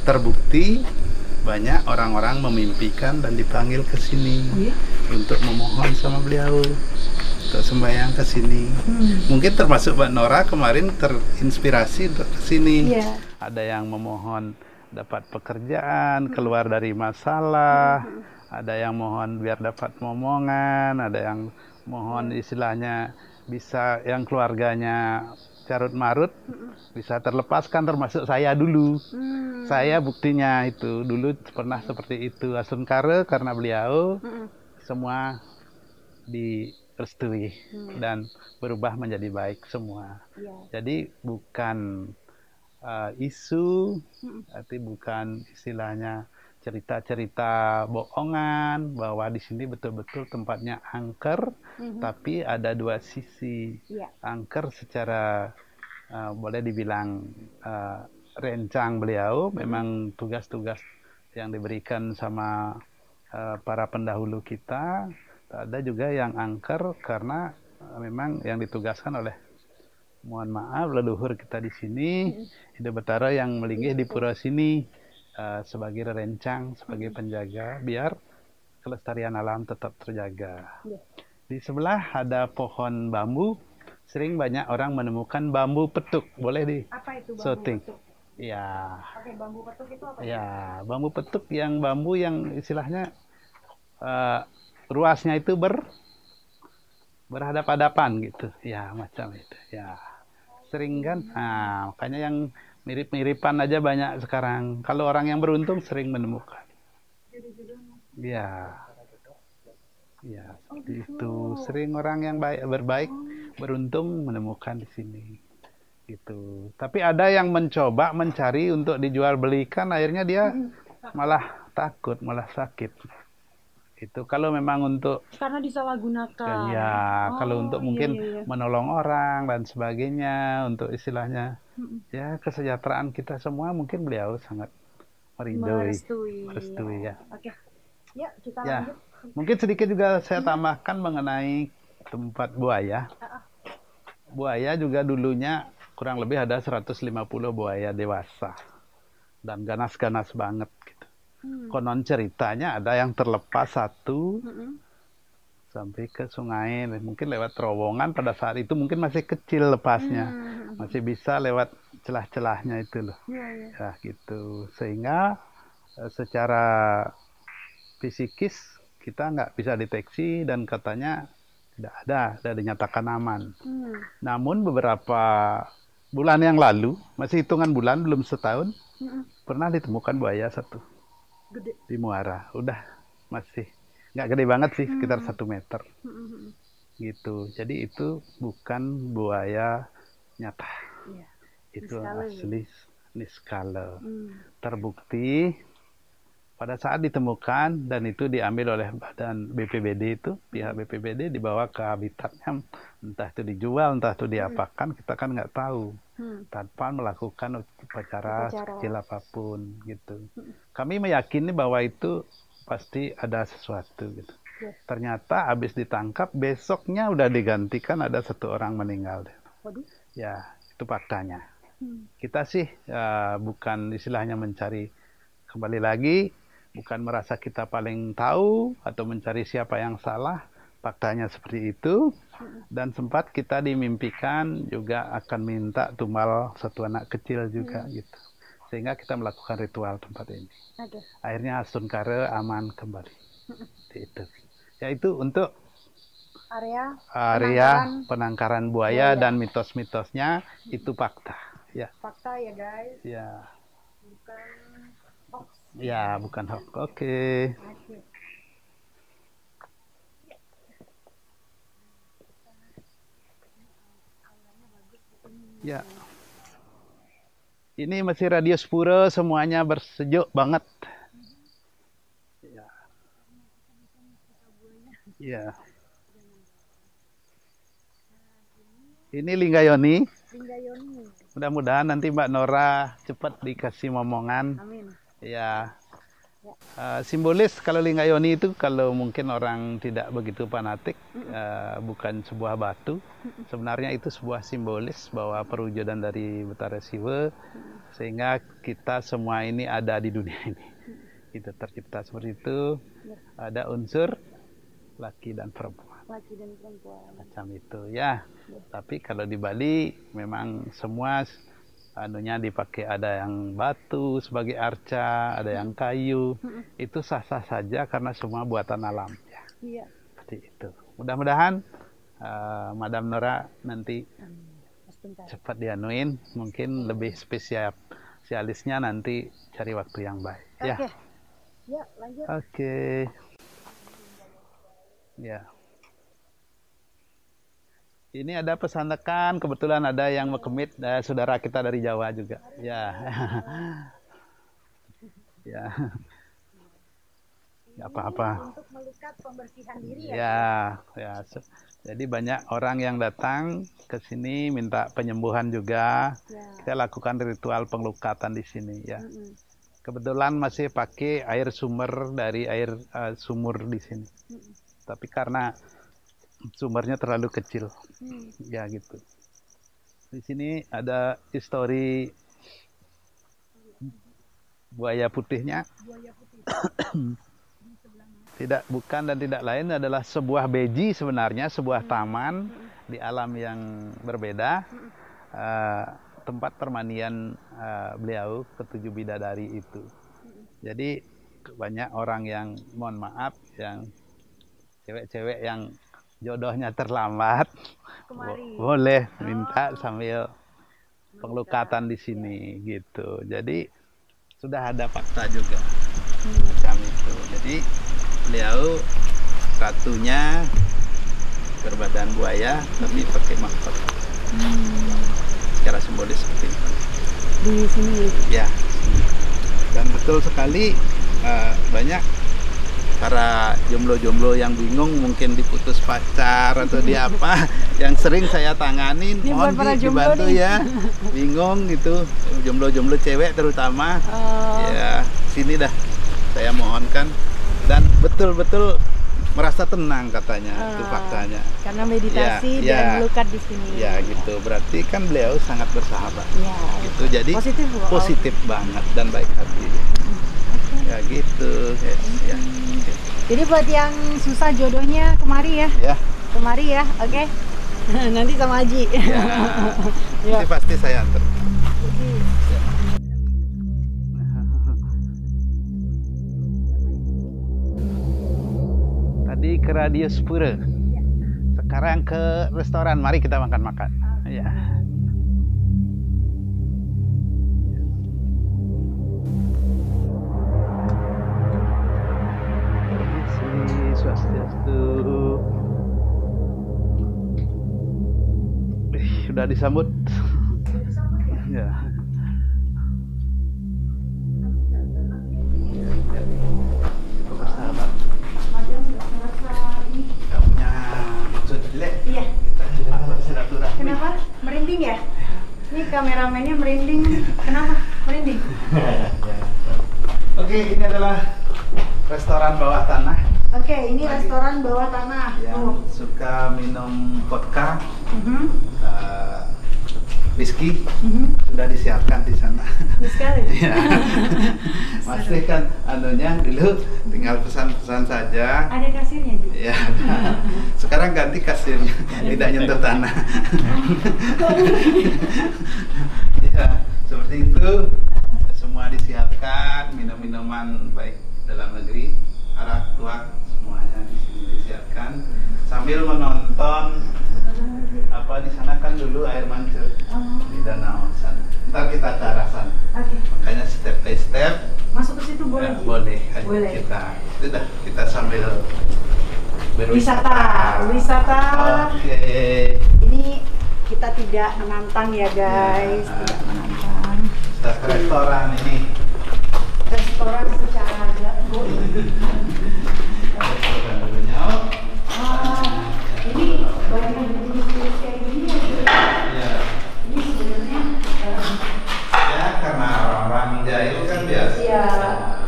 terbukti banyak orang-orang memimpikan dan dipanggil ke sini untuk memohon sama beliau, untuk sembahyang ke sini. Mungkin termasuk Mbak Nora kemarin terinspirasi untuk ke sini. Iya. Ada yang memohon dapat pekerjaan, keluar dari masalah, ada yang mohon biar dapat momongan, ada yang mohon istilahnya bisa yang keluarganya carut marut bisa terlepaskan, termasuk saya dulu. Saya buktinya itu dulu pernah seperti itu. Asun Kare karena beliau semua direstui dan berubah menjadi baik semua. Jadi bukan isu, tapi bukan istilahnya cerita-cerita bohongan bahwa di sini betul-betul tempatnya angker, tapi ada dua sisi. Angker secara boleh dibilang rencang beliau, memang tugas-tugas yang diberikan sama para pendahulu kita. Ada juga yang angker karena memang yang ditugaskan oleh, mohon maaf, leluhur kita di sini, Hidup Betara yang melinggih di pura sini sebagai rencang, sebagai penjaga, biar kelestarian alam tetap terjaga. Di sebelah ada pohon bambu, sering banyak orang menemukan bambu petuk. Boleh di Apa itu bambu shooting. petuk? Ya, Oke, bambu petuk itu apa? ya, bambu petuk yang bambu yang istilahnya ruasnya itu berhadap-hadapan gitu. Ya, macam itu. Ya, sering kan? Nah, makanya yang mirip-miripan aja banyak sekarang. Kalau orang yang beruntung sering menemukan. Ya, ya, seperti itu. Sering orang yang berbaik, beruntung menemukan di sini. Gitu. Tapi ada yang mencoba mencari untuk dijual belikan, akhirnya dia malah takut, malah sakit. Itu kalau memang untuk Karena disalahgunakan. ya, kalau untuk mungkin iya. menolong orang dan sebagainya, untuk istilahnya ya kesejahteraan kita semua, mungkin beliau sangat merestui ya. Oke. Ya, kita Ya, lanjut. mungkin sedikit juga saya tambahkan mengenai tempat buaya. Buaya juga dulunya kurang lebih ada 150 buaya dewasa dan ganas-ganas banget gitu. Konon ceritanya ada yang terlepas satu sampai ke sungai, mungkin lewat terowongan, pada saat itu mungkin masih kecil lepasnya, masih bisa lewat celah-celahnya itu loh. Ya gitu, sehingga secara fisikis kita nggak bisa deteksi dan katanya tidak ada, sudah dinyatakan aman. Namun beberapa bulan yang lalu, masih hitungan bulan, belum setahun, pernah ditemukan buaya satu. Gede. di muara. Udah masih nggak gede banget sih, sekitar 1 meter gitu. Jadi itu bukan buaya nyata, Iya. itu Niskala, ya? asli niskala. Terbukti pada saat ditemukan dan itu diambil oleh badan BPBD, itu pihak BPBD dibawa ke habitatnya, entah itu dijual, entah itu diapakan, kita kan nggak tahu tanpa melakukan upacara sekecil apapun gitu. Kami meyakini bahwa itu pasti ada sesuatu gitu. Ternyata habis ditangkap besoknya udah digantikan, ada 1 orang meninggal. Waduh. Ya, itu faktanya. Kita sih bukan istilahnya mencari, kembali lagi, bukan merasa kita paling tahu atau mencari siapa yang salah. Faktanya seperti itu. Dan sempat kita dimimpikan juga akan minta tumbal 1 anak kecil juga gitu. Sehingga kita melakukan ritual tempat ini. Akhirnya Sunkara aman kembali. Itu. Ya itu untuk area penangkaran buaya dan mitos-mitosnya, itu fakta. Ya. Fakta ya guys. Ya. Bukan hoax. Ya, bukan hoax. Oke. Ya. Ini masih radius pura, semuanya bersejuk banget. Ya. Ya. Ini Linggayoni. Mudah-mudahan nanti Mbak Nora cepat dikasih momongan. Amin. Ya. Simbolis kalau Linggayoni itu, kalau mungkin orang tidak begitu fanatik, bukan sebuah batu. Sebenarnya itu sebuah simbolis bahwa perwujudan dari Betara Siwa, sehingga kita semua ini ada di dunia ini. Itu tercipta seperti itu. Ada unsur laki dan perempuan. Macam itu ya. Tapi kalau di Bali memang semua anunya dipakai, ada yang batu sebagai arca, ada yang kayu. Itu sah-sah saja karena semua buatan alam ya. Iya. Seperti itu. Mudah-mudahan Madam Nora nanti cepat dianuin, mungkin lebih spesialisnya nanti cari waktu yang baik. Ya. Ya, lanjut. Oke. Ya. Ini ada pesan tekan, kebetulan ada yang mekemit, saudara kita dari Jawa juga. Ya. Ya. Nggak apa-apa. Untuk melukat pembersihan diri ya. Ya. Jadi banyak orang yang datang ke sini minta penyembuhan juga. Kita lakukan ritual pengelukatan di sini ya. Kebetulan masih pakai air sumber dari air sumur di sini. Tapi karena sumbernya terlalu kecil, ya gitu. Di sini ada histori buaya putihnya. Bukan dan tidak lain adalah sebuah beji, sebenarnya sebuah taman di alam yang berbeda. Tempat permandian beliau ketujuh bidadari itu. Jadi banyak orang yang, mohon maaf, yang cewek-cewek yang jodohnya terlambat, boleh minta sambil pengelukatan di sini gitu. Jadi sudah ada fakta juga macam itu. Jadi beliau ratunya berbadan buaya tapi pakai mahkota. Secara simbolis seperti itu. Di sini ya. Dan betul sekali banyak para jomblo-jomblo yang bingung, mungkin diputus pacar atau di apa, yang sering saya tanganin, mohon dibantu ya, bingung gitu, jomblo-jomblo cewek terutama, ya sini dah saya mohonkan, dan betul-betul merasa tenang katanya, itu faktanya. Karena meditasi dan melukat di sini. Ya gitu, berarti kan beliau sangat bersahabat. Ya, gitu, jadi positif banget dan baik hati. Ya gitu guys. Ya. Jadi buat yang susah jodohnya kemari ya. Ya. Kemari ya, oke. Nanti sama Haji. Ya. Pasti saya antar. Ya. Tadi ke Radius Pura. Sekarang ke restoran. Mari kita makan-makan. Ya. sudah disambut. Ya. Sahabat. Madam nggak merasa ini. Nggak punya maksud jelek. Iya. Kita cuma bersilaturahmi. Kenapa? Merinding ya? Ini kameramennya merinding. Kenapa? Merinding? Oke, ini adalah restoran bawah tanah. Oke, ini restoran bawah tanah. Yang suka minum vodka, Mhm. whisky, Mhm. sudah disiapkan di sana. Ini sekali. Ya. Masih kan anunya dulu tinggal pesan-pesan saja. Ada kasirnya juga. Ya. Sekarang ganti kasirnya, tidak nyentuh tanah. Ya, seperti itu. Semua disiapkan, minum-minuman baik dalam negeri, arak, tuak, semuanya di sini disiapkan. Sambil menonton apa di sana kan dulu air mancur di danau sana. Ntar kita ke arah sana. Oke. Makanya step by step. Masuk ke situ boleh? Ya, boleh. Ayo Boleh. kita sambil Wisata. Oke. Ini kita tidak menantang ya guys, Ya. tidak menantang. Kita ke restoran ini. Restoran secara Restoran dulunya. ini banyak jenis kayak gini ya. Ya. Ini sebenarnya Ya, karena orang-orang jahil kan biasa. iya.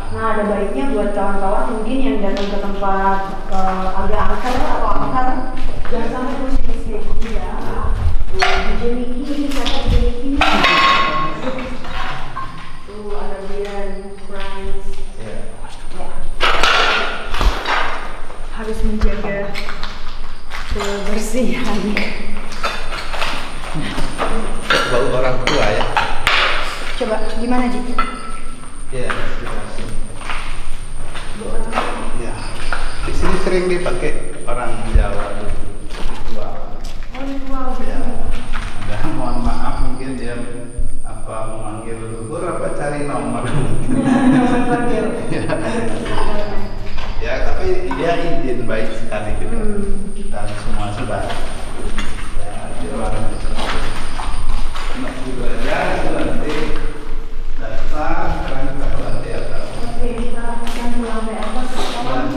Nah, ada baiknya buat kawan-kawan mungkin yang datang ke tempat agak angker atau angker, jangan sampai terus kayak gini ya. Jadi ini kata jadi ini. Tuh ada Brian, Franz. Ya. Ya. Harus menjaga kebersihan. Bau orang tua ya. Coba gimana Ji? Ya, ya. Di sini sering dipakai orang Jawa dulu. Wow. Wow. Ya. Dan mohon maaf mungkin dia memanggil luhur apa cari nomor. Ya. Ya, tapi dia izin baik sekali gitu. Kita semua sudah. Ya, di orang enak juga aja itu nanti dasar sekarang kita ke lantai atas. Oke, kita akan pulang ke atas sekarang.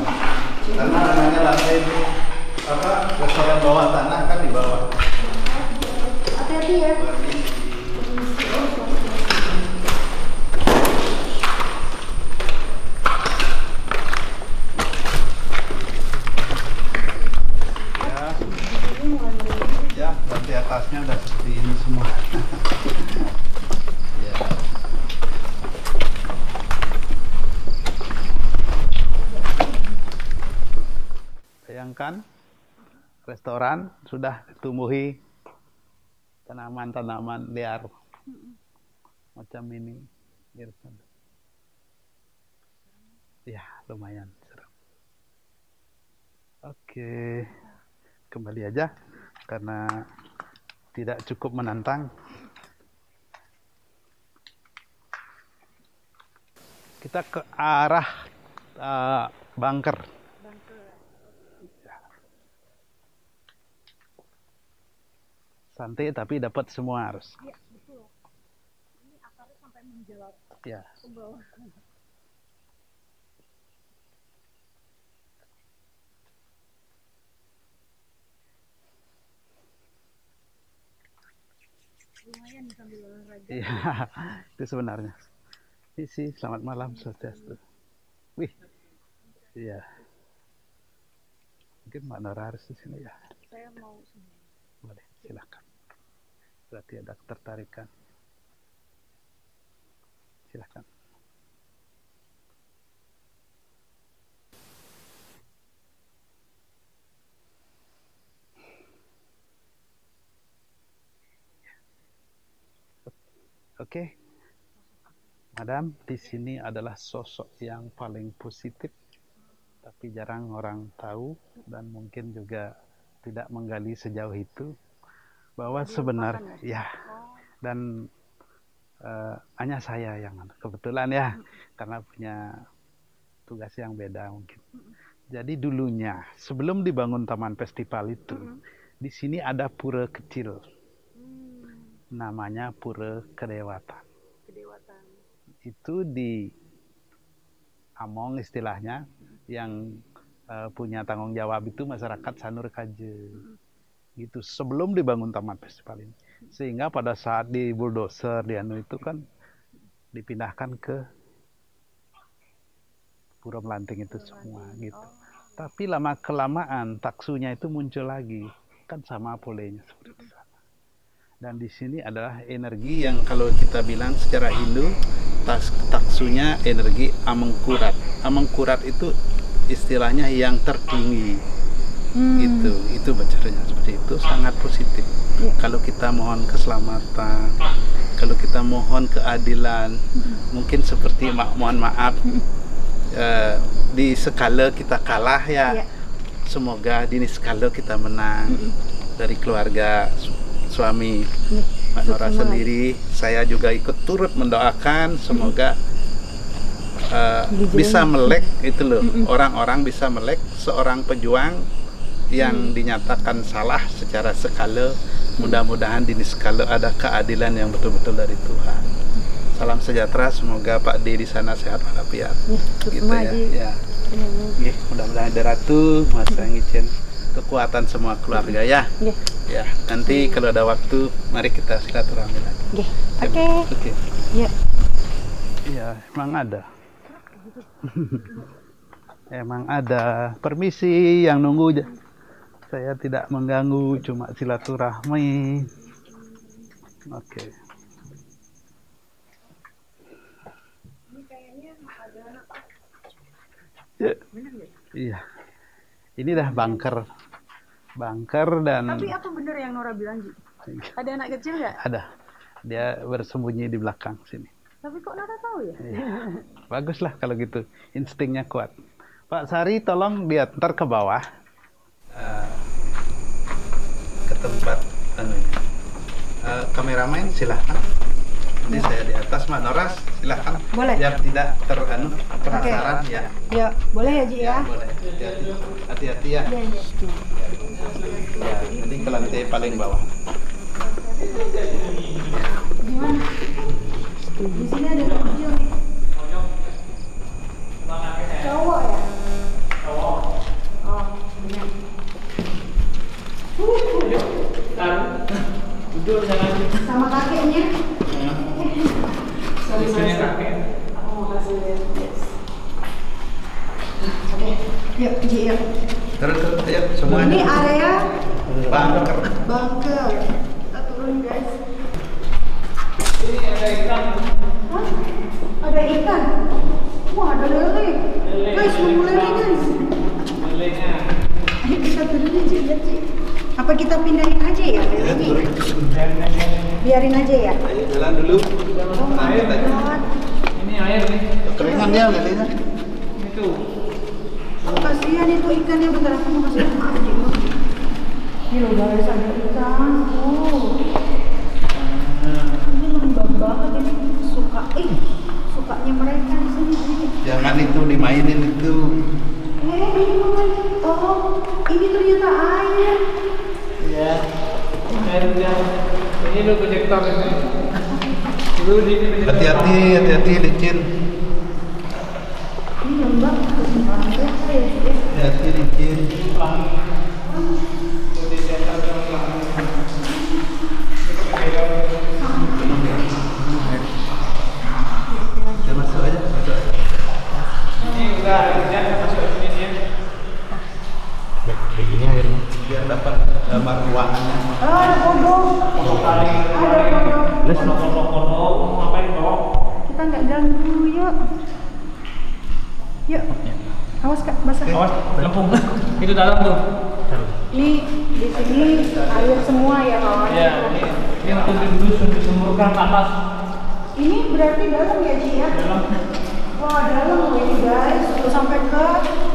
Karena namanya lantai apa restoran bawah tanah kan di bawah. Hati-hati ya. Ya, lantai atasnya udah seperti ini semua. Ya. Bayangkan restoran sudah ditumbuhi tanaman-tanaman liar macam ini. Ya, lumayan seram. Oke, kembali aja karena tidak cukup menantang. Kita ke arah bunker. Santai tapi dapat semua harus. Iya, betul. Ini akarnya sampai menjalar Ya. ke bawah. Lumayan sambil olahraga. Iya, itu sebenarnya. Isi, selamat malam, swastiastu. Wih, iya. Mungkin Mbak Nora harus di sini ya. Saya mau sini. Boleh, silakan. Berarti ada ketertarikan. Silakan. Oke, Madam, di sini adalah sosok yang paling positif, tapi jarang orang tahu dan mungkin juga tidak menggali sejauh itu bahwa sebenarnya ya dan hanya saya yang kebetulan ya karena punya tugas yang beda mungkin. Jadi dulunya sebelum dibangun Taman Festival itu di sini ada pura kecil. namanya Pura Kedewatan. Kedewatan. Itu di Among istilahnya, yang punya tanggung jawab itu masyarakat Sanur Kaje. Gitu, sebelum dibangun Taman Festival ini. Sehingga pada saat di bulldozer di anu itu kan dipindahkan ke Pura Melanting itu semua gitu. Tapi lama kelamaan taksunya itu muncul lagi, kan sama polenya seperti di sana. Dan di sini adalah energi yang kalau kita bilang secara Hindu taksunya energi amengkurat. Amengkurat itu istilahnya yang tertinggi. Itu bacanya seperti itu, sangat positif. Kalau kita mohon keselamatan, kalau kita mohon keadilan, mungkin seperti mohon maaf di skala kita kalah ya, semoga di skala kita menang. Dari keluarga suami Mbak Nora sendiri, saya juga ikut turut mendoakan semoga bisa melek itu loh, orang-orang bisa melek seorang pejuang yang dinyatakan salah secara skala. Mudah-mudahan di skala ada keadilan yang betul-betul dari Tuhan. Salam sejahtera, semoga Pak D di sana sehat walafiat. Gitu ya. Ya. Mudah-mudahan ada Ratu, Mas ngicin kekuatan semua keluarga ya. Ya, nanti kalau ada waktu mari kita silaturahmi lagi. Oke. Ya. Iya, emang ada. Emang ada. Permisi yang nunggu. Saya tidak mengganggu, cuma silaturahmi. Oke. Ini kayaknya ada anak. Ya. Iya. Ini dah bunker dan. Tapi apa bener yang Nora bilang, Ji? Ada anak kecil nggak? Ada. Dia bersembunyi di belakang sini. Tapi kok Nora tahu ya? Iya. Baguslah kalau gitu, instingnya kuat. Pak Sari, tolong diantar ke bawah. Ke tempat kameramen silahkan. Nanti saya di atas, Mbak Noras silahkan. Boleh. Biar tidak penasaran ya. Ya, boleh ya Ji ya. Boleh. Hati-hati ya. Iya. Ya, nanti ke lantai paling bawah. Gimana? Di sini ada anak kecil nih. Cowok ya? Cowok. Oh, benar. Duduk jangan. Sama kakeknya. Istrinya kakek. Aku mau kasih lihat. Oke, yuk Ji yuk. Terus ya semuanya. Ini area bunker. bunker. Kita turun guys. Ini ada ikan. Hah? Ada ikan? Wah, ada lele. Guys, nunggu lele guys. Lelenya. Ayo kita turun aja, lihat Ci. Apa kita pindahin aja ya lele? Biarin aja ya. Ayo jalan dulu. Oh my god. Ini air nih. Keringan dia lelenya. Itu. Oh, kasihan itu ikannya, bentar aku mau kasih maaf Ci. Ini loh guys, ada ikan. Oh. Ini lembab banget ini. Sukanya mereka di sini. Jangan itu dimainin itu. Ini oh, ini ternyata air. Iya. Air dia. Ini lo proyektor ini. Dulu di Hati-hati licin. Ini lembab. Hati-hati licin. Kita masuk aja. Ini udah masuk sini dia. Begini airnya biar dapat gambar ruangannya. Ada kodok. Ada kodok. Kodok, ngapain kok? Kita nggak ganggu, yuk. Yuk. Awas Kak, basah. Awas, lempung. Itu dalam tuh. Ini di sini air semua ya kawan. Iya, ini untuk disemburkan ke atas. Ini berarti dalam ya Ci ya? Dalam. Wah dalam loh ini guys. Udah sampai ke,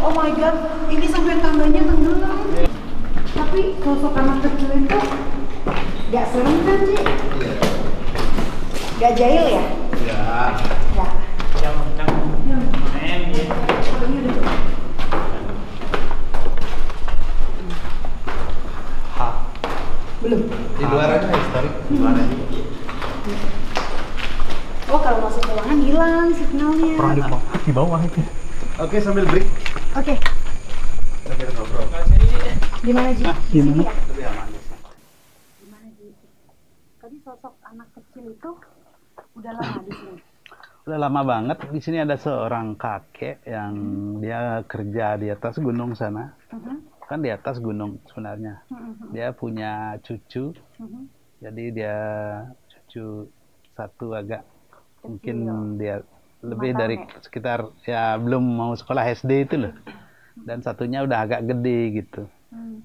oh my god, ini sampai tangganya tenggelam. Tapi sosok anak kecil itu gak serem kan Ci? Iya. Gak jahil ya? Ya. Ya. Yang main ya. Oh, ini udah. Ha. Belum. Di luar aja historik. Di luar aja. Oh, kalau masuk ruangan hilang signalnya. Orang di bawah itu. Oke, sambil break. Oke, Sambil ngobrol. di mana Ji? Di mana? Sini ya? Lebih aman di sini. Di mana Ji? Tadi sosok anak kecil itu udah lama di sini. Udah lama banget. Di sini ada seorang kakek yang dia kerja di atas gunung sana. Kan di atas gunung sebenarnya. Dia punya cucu. Jadi dia cucu satu agak mungkin dia lebih dari sekitar ya belum mau sekolah SD itu loh. Dan satunya udah agak gede gitu.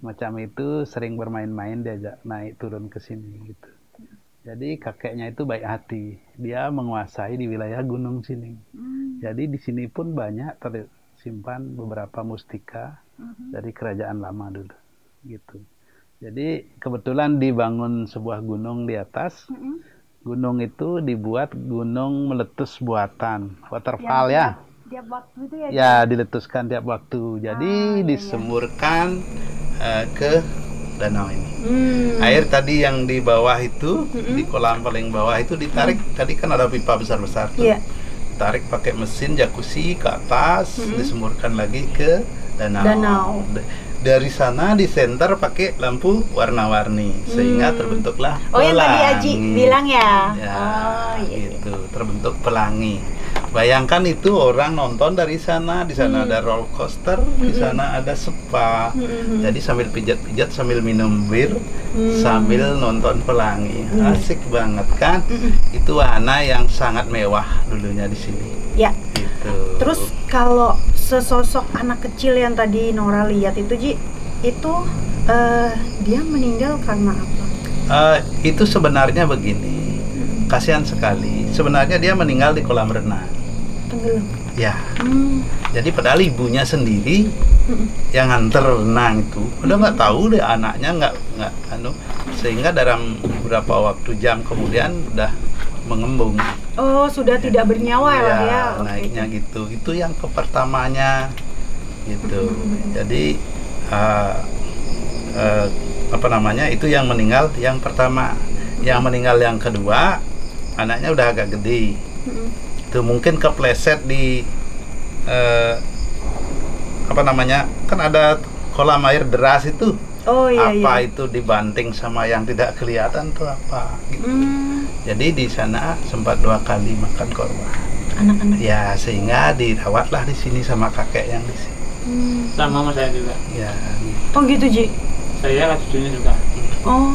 Macam itu sering bermain-main diajak naik turun ke sini gitu. Jadi kakeknya itu baik hati. Dia menguasai di wilayah gunung sini. Jadi di sini pun banyak tersimpan beberapa mustika dari kerajaan lama dulu gitu. Jadi kebetulan dibangun sebuah gunung di atas. Gunung itu dibuat gunung meletus buatan, waterfall ya. Tiap waktu itu ya? Ya, diletuskan tiap waktu. Jadi Disemburkan ke danau ini. Air tadi yang di bawah itu, di kolam paling bawah itu ditarik. Tadi kan ada pipa besar-besar tuh. Iya. Tarik pakai mesin jacuzzi ke atas, disemburkan lagi ke danau. Dari sana di center pakai lampu warna-warni sehingga terbentuklah pelangi. Oh, yang tadi Aji bilang ya? Ya, Oh, iya. gitu, terbentuk pelangi. Bayangkan itu orang nonton dari sana, di sana ada roller coaster, di sana ada spa. Jadi sambil pijat-pijat, sambil minum bir, sambil nonton pelangi. Asik banget kan? Itu wahana yang sangat mewah dulunya di sini. Ya. Gitu. Terus kalau sesosok anak kecil yang tadi Nora lihat itu Ji, itu dia meninggal karena apa? Itu sebenarnya begini, kasihan sekali. Sebenarnya dia meninggal di kolam renang. Tenggelam. Ya. Jadi padahal ibunya sendiri yang nganter renang itu udah nggak tahu deh anaknya nggak sehingga dalam beberapa waktu jam kemudian udah mengembung. Oh, sudah tidak bernyawa ya, ya. Naiknya gitu. Itu yang pertamanya gitu. Jadi apa namanya? Itu yang meninggal yang pertama. Yang meninggal yang kedua anaknya udah agak gede. Itu mungkin kepleset di apa namanya? Kan ada kolam air deras itu. Oh iya. Apa itu dibanting sama yang tidak kelihatan tuh apa gitu. Jadi di sana sempat 2 kali makan korban. Anak-anak. Ya, sehingga dirawatlah di sini sama kakek yang di sini. Sama sama saya juga. Ya, Oh gitu Ji. Saya cucunya juga. Oh.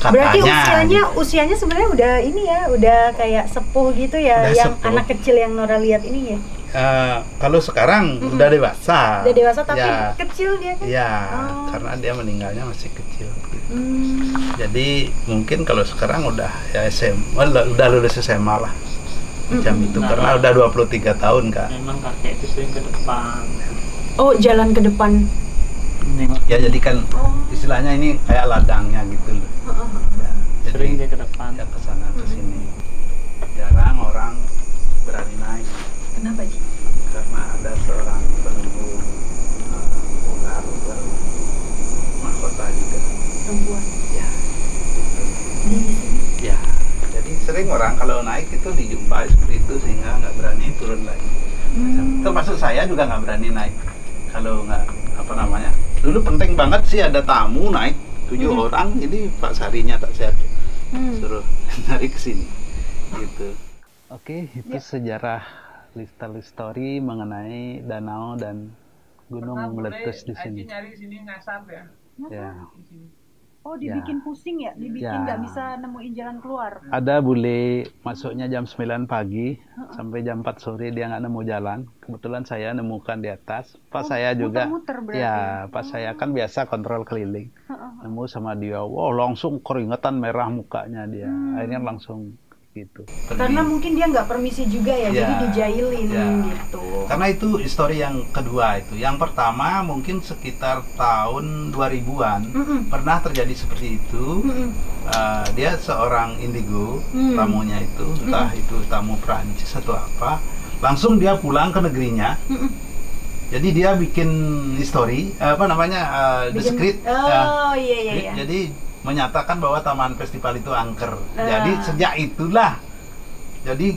Berarti katanya. usianya sebenarnya udah ini ya, udah kayak sepuh gitu ya, Udah yang sepuh. anak kecil yang Nora lihat ini ya. Kalau sekarang udah dewasa. Udah dewasa tapi ya, kecil dia kan. ya, Oh. karena dia meninggalnya masih kecil. Gitu. Jadi mungkin kalau sekarang udah ya SMA, udah lulus SMA lah. Macam itu Nah, karena udah 23 tahun Kak. Memang kakek itu sering ke depan. Oh, jalan ke depan. Nengok. Ya jadi kan istilahnya ini kayak ladangnya gitu loh. Ya, Sering jadi dia ke depan. ya ke sana ke sini. Jarang orang berani naik Kenapa Ji? karena ada seorang penunggu ular mahkota juga. Perempuan. Ya. Di sini. Ya. Jadi sering orang kalau naik itu dijumpai seperti itu sehingga nggak berani turun lagi. Termasuk saya juga nggak berani naik kalau nggak apa namanya. Dulu penting banget sih ada tamu naik 7 orang, jadi Pak Sarinya tak sehat suruh narik ke sini gitu. Oke, itu sejarah listali story mengenai danau dan gunung meletus di sini. Nyari sini ngasap ya. Ya. Oh, dibikin pusing ya, dibikin Ya. nggak bisa nemuin jalan keluar. Ada bule masuknya jam 9 pagi sampai jam 4 sore dia nggak nemu jalan. Kebetulan saya nemukan di atas. Pas saya juga, muter-muter berarti. ya pas saya kan biasa kontrol keliling. Nemu sama dia, wow langsung keringetan merah mukanya dia. Akhirnya langsung gitu. Karena mungkin dia nggak permisi juga ya, Ya. jadi dijailin Ya. gitu. Karena itu histori yang kedua itu. Yang pertama mungkin sekitar tahun 2000-an pernah terjadi seperti itu. Dia seorang indigo, tamunya itu, entah itu tamu Prancis atau apa. Langsung dia pulang ke negerinya. Jadi dia bikin histori, apa namanya, the Bikin- script. Oh iya. Jadi menyatakan bahwa Taman Festival itu angker. Jadi sejak itulah jadi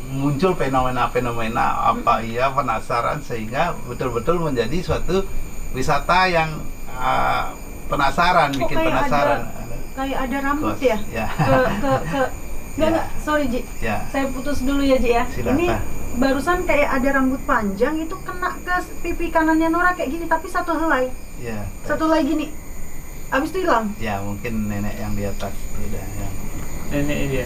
muncul fenomena-fenomena apa iya penasaran sehingga betul-betul menjadi suatu wisata yang penasaran, bikin penasaran. Kayak ada rambut Kos, ya? ya. Enggak, sorry Ji. Ya. Saya putus dulu ya Ji ya. Silakan. Ini barusan kayak ada rambut panjang itu kena ke pipi kanannya Nora kayak gini, tapi satu helai. Ya. Satu helai gini. Abis itu hilang. Ya, mungkin nenek yang di atas tidak yang Nenek dia.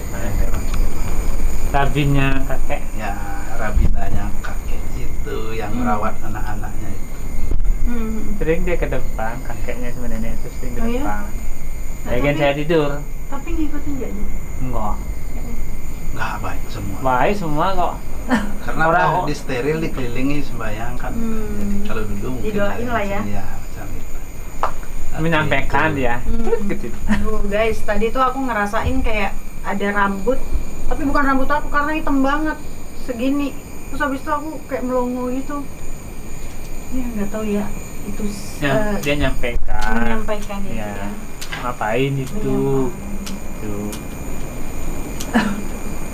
Rabinnya kakek. ya rabinanya kakek itu yang merawat anak-anaknya itu. Sering dia ke depan, kakeknya sama nenek itu sering ke Oh, iya? depan. Ya kan tapi- saya tidur. Tapi ngikutin nggak Ji? Enggak. Nggak baik semua. Baik semua kok. Karena Orang- udah disteril, dikelilingi sembahyang kan. Jadi kalau dulu mungkin Didoain lah ya. Ya, macam itu. Tapi Menyampaikan itu- dia. Gitu. Tuh guys, tadi tuh aku ngerasain kayak ada rambut, tapi bukan rambut aku karena hitam banget segini. Terus habis itu aku kayak melongo gitu. Ya nggak tahu ya itu Dia nyampaikan. menyampaikan itu Ya. ya. Ngapain itu? Tuh.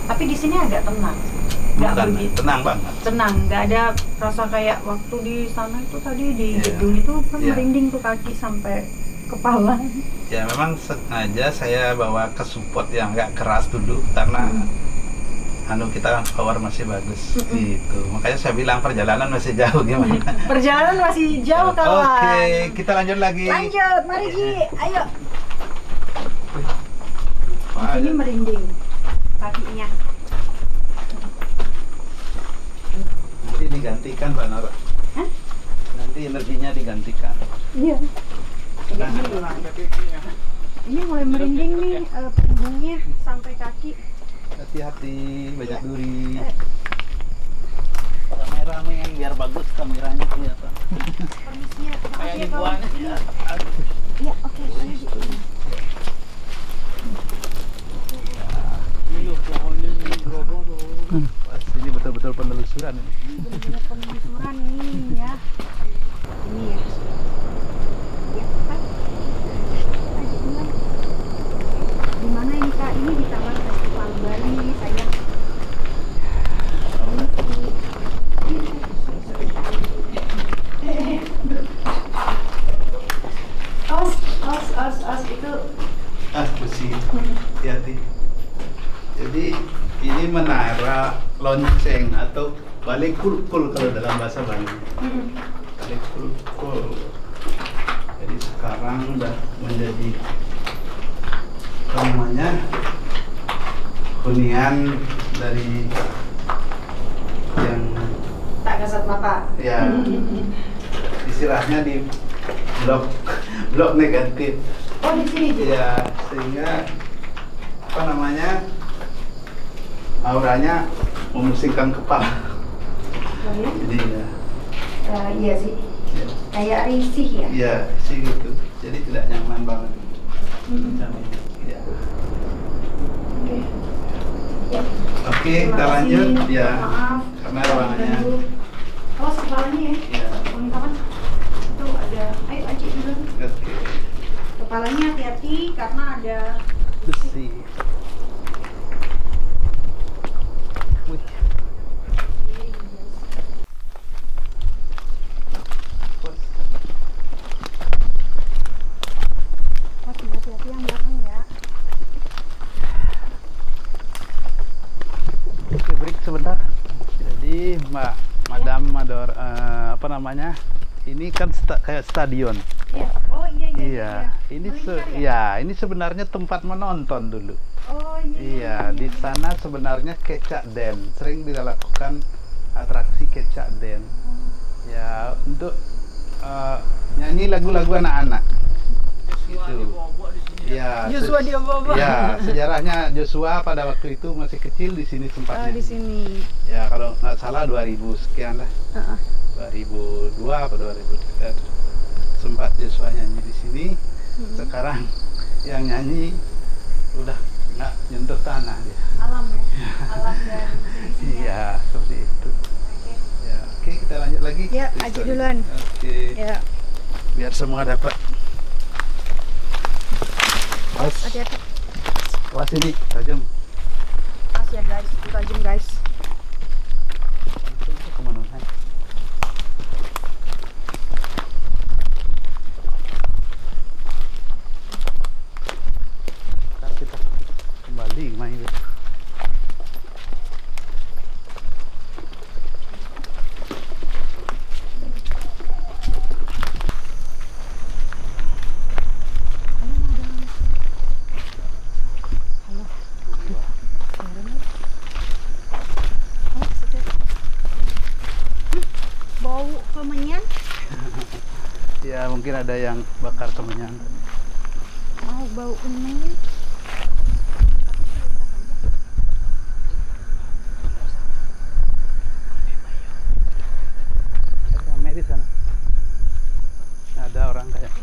Tapi di sini agak tenang, nggak Bukan, begitu tenang banget. tenang, nggak ada rasa kayak waktu di sana itu tadi di Iya. gedung itu kan Iya. merinding tuh kaki sampai kepala. Ya memang sengaja saya bawa ke support yang nggak keras dulu karena kita kan power masih bagus gitu. Makanya saya bilang perjalanan masih jauh gimana. Perjalanan masih jauh kawan. Oke, kita lanjut lagi. Lanjut, mari Ji, ayo. Wah, Di sini merinding kakinya. nanti digantikan Pak Nora. Hah? Nanti energinya digantikan. Iya. Nah, Ini mulai merinding nih punggungnya sampai kaki. hati-hati, banyak duri. Rame-rame biar bagus kameranya kelihatan. Permisinya, makasih ya kawan. ribuan. Ini. Iya, oke. Ayo, Ji. Pas ini betul-betul penelusuran ini. Bener-bener penelusuran nih ya. Ini ya. Ya, Pak. Ayo, mulai. Di mana ini Kak? Ini di Taman Festival Bali, sayang. Os itu Besi, hati-hati. Jadi ini menara lonceng atau balik kulkul kalau dalam bahasa Bali. Balik kulkul. Jadi sekarang udah menjadi apa namanya hunian dari yang tak kasat mata. ya istilahnya di blok negatif. Oh, di sini Ji. Ya, sehingga apa namanya auranya memusingkan kepala. Oh, ya? Jadi ya, Iya sih. ya, Kayak risih ya. ya sih gitu. Jadi tidak nyaman banget. Macam ini. Ya. Oke. Ya. Oke, Terima kita kasih. lanjut. Ya, Maaf. karena ruangannya. Oh, kepalanya ya. Ya, Ini kapan? Itu ada. Ayo Aci dulu. oke. Kepalanya hati-hati karena ada Besi. Wih. hati-hati yang belakang ya. Oke, break sebentar. Jadi Madam Mador, apa namanya? Ini kan kayak stadion. Iya. Oh iya iya. Iya, ini ini sebenarnya tempat menonton dulu. Oh iya. Iya, di sana sebenarnya kecak den, sering dilakukan atraksi kecak den. Ya, untuk nyanyi lagu-lagu anak-anak. Gitu. Ya, Joshua dia bawa. ya, sejarahnya Joshua pada waktu itu masih kecil di sini tempatnya. di sini. Ya, kalau nggak salah 2000 sekian lah. 2002 atau 2003 sempat Joshua nyanyi di sini. Sekarang yang nyanyi udah nggak nyentuh tanah dia. Alam ya. Alam dan Iya, seperti itu. Ya, oke, kita lanjut lagi. Ya, Ke Aji story. duluan. Oke, Ya. biar semua dapat. Awas, Hati-hati. awas ini tajam. Awas ya guys, itu tajam guys. Kemana? Ntar kita kembali main. Bau kemenyan. Ya mungkin ada yang bakar kemenyan. Mau bau kemenyan. Ramai di sana. Ada orang kayak.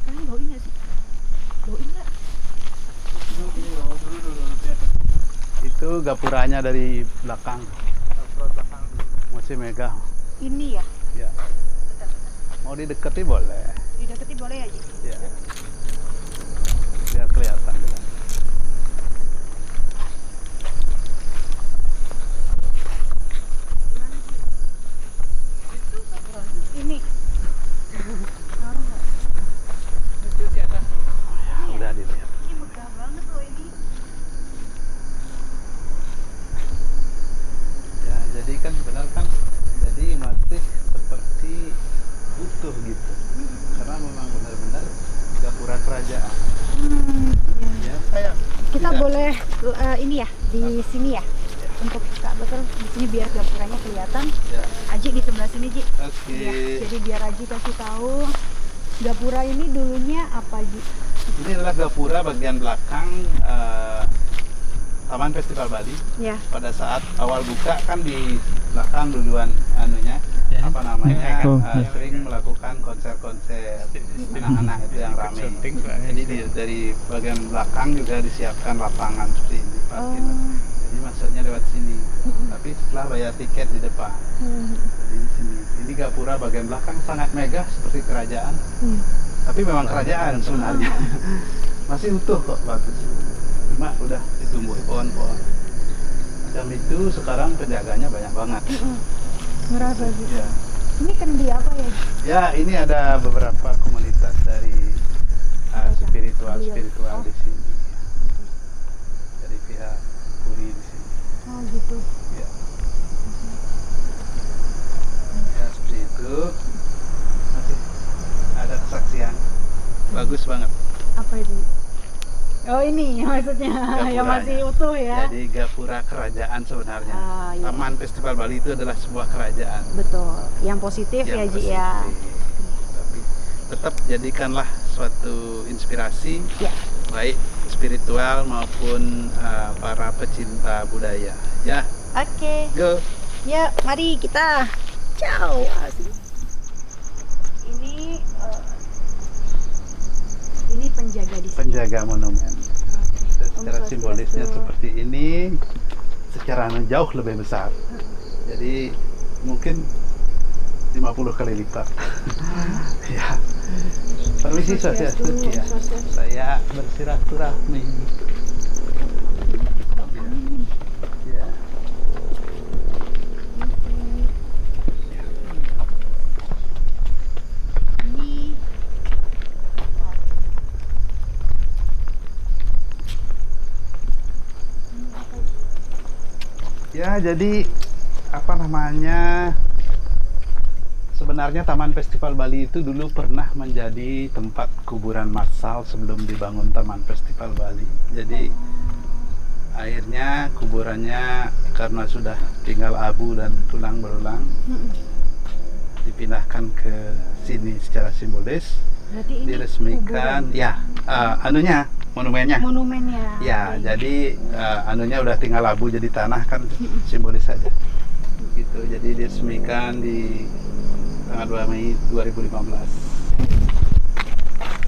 Kalian bauin nggak sih? Bauin nggak? Itu gapuranya dari belakang. Masih megah. Ini ya? Ya. Mau didekati boleh. Dideketin boleh ya, Ji? Ya. Biar kelihatan. Ini. Ngaruh nggak? Udah dilihat. Ini megah banget loh ini. Ya, jadi kan benar kan. Jadi masih seperti utuh gitu. Karena memang benar-benar gapura kerajaan. Iya. Ya, kayak Kita tidak- boleh ini ya di sini ya untuk Kak Betul di sini biar gapuranya kelihatan. Ya. Aji di sebelah sini Ji. Oke. Ya, jadi biar Aji kasih tahu gapura ini dulunya apa Ji? Ini adalah gapura bagian belakang Taman Festival Bali. Ya. Pada saat awal buka kan di belakang duluan anunya apa namanya sering melakukan konser-konser anak-anak itu yang ramai. Jadi dari bagian belakang juga disiapkan lapangan seperti ini parkir. Oh. Jadi masuknya lewat sini. Tapi setelah bayar tiket di depan. Jadi di sini. Ini gapura bagian belakang sangat megah seperti kerajaan. Tapi memang kerajaan sebenarnya. Masih utuh kok, bagus. Cuma udah ditumbuhi pohon-pohon. Macam itu sekarang penjaganya banyak banget. Ngerasa Ji. Ya. Ini kendi apa ya? Ji? Ya, ini ada beberapa komunitas dari spiritual Oh. di sini. Dari pihak Puri di sini. Oh gitu. Ya. Ya, seperti itu. Masih ada kesaksian. Bagus banget. Apa itu? Oh ini maksudnya yang Gapuranya. masih utuh ya. Jadi gapura kerajaan sebenarnya. Ah, iya. Taman Festival Bali itu adalah sebuah kerajaan. Betul. Yang positif ya Ji ya. Tapi tetap jadikanlah suatu inspirasi Ya. baik spiritual maupun para pecinta budaya. Ya, Oke. go. Ya, mari kita. Ciao. Ini penjaga di sini. Penjaga monumen. Secara Om simbolisnya Swastiastu. seperti ini, secara jauh lebih besar. Jadi mungkin 50 kali lipat. Ya. Permisi Swastiastu. Swastiastu, Ya. Om Swastiastu. Saya bersilaturahmi. Ya. Ini Ya, jadi apa namanya? Sebenarnya Taman Festival Bali itu dulu pernah menjadi tempat kuburan massal sebelum dibangun Taman Festival Bali. Jadi akhirnya kuburannya karena sudah tinggal abu dan tulang belulang dipindahkan ke sini secara simbolis, berarti ini diresmikan. Ya, anunya monumennya. monumennya. Ya, jadi anunya udah tinggal abu jadi tanah kan simbolis saja. Gitu. Jadi diresmikan di tanggal 2 Mei 2015.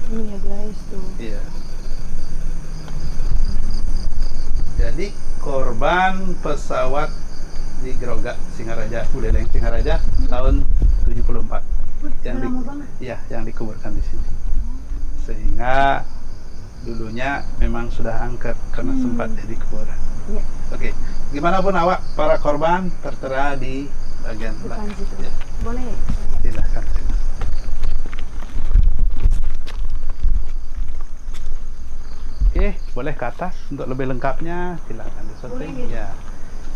Ini ya guys tuh. Iya. Jadi korban pesawat di Grogak Singaraja, Buleleng Singaraja tahun 74 yang lama banget. ya, yang dikuburkan di sini. Sehingga dulunya memang sudah angker karena sempat jadi kuburan. Ya. Oke, gimana pun awak para korban tertera di bagian Depan belakang. situ. Ya, Boleh. silakan. Oke, boleh ke atas untuk lebih lengkapnya silakan disetting. Boleh, Ya,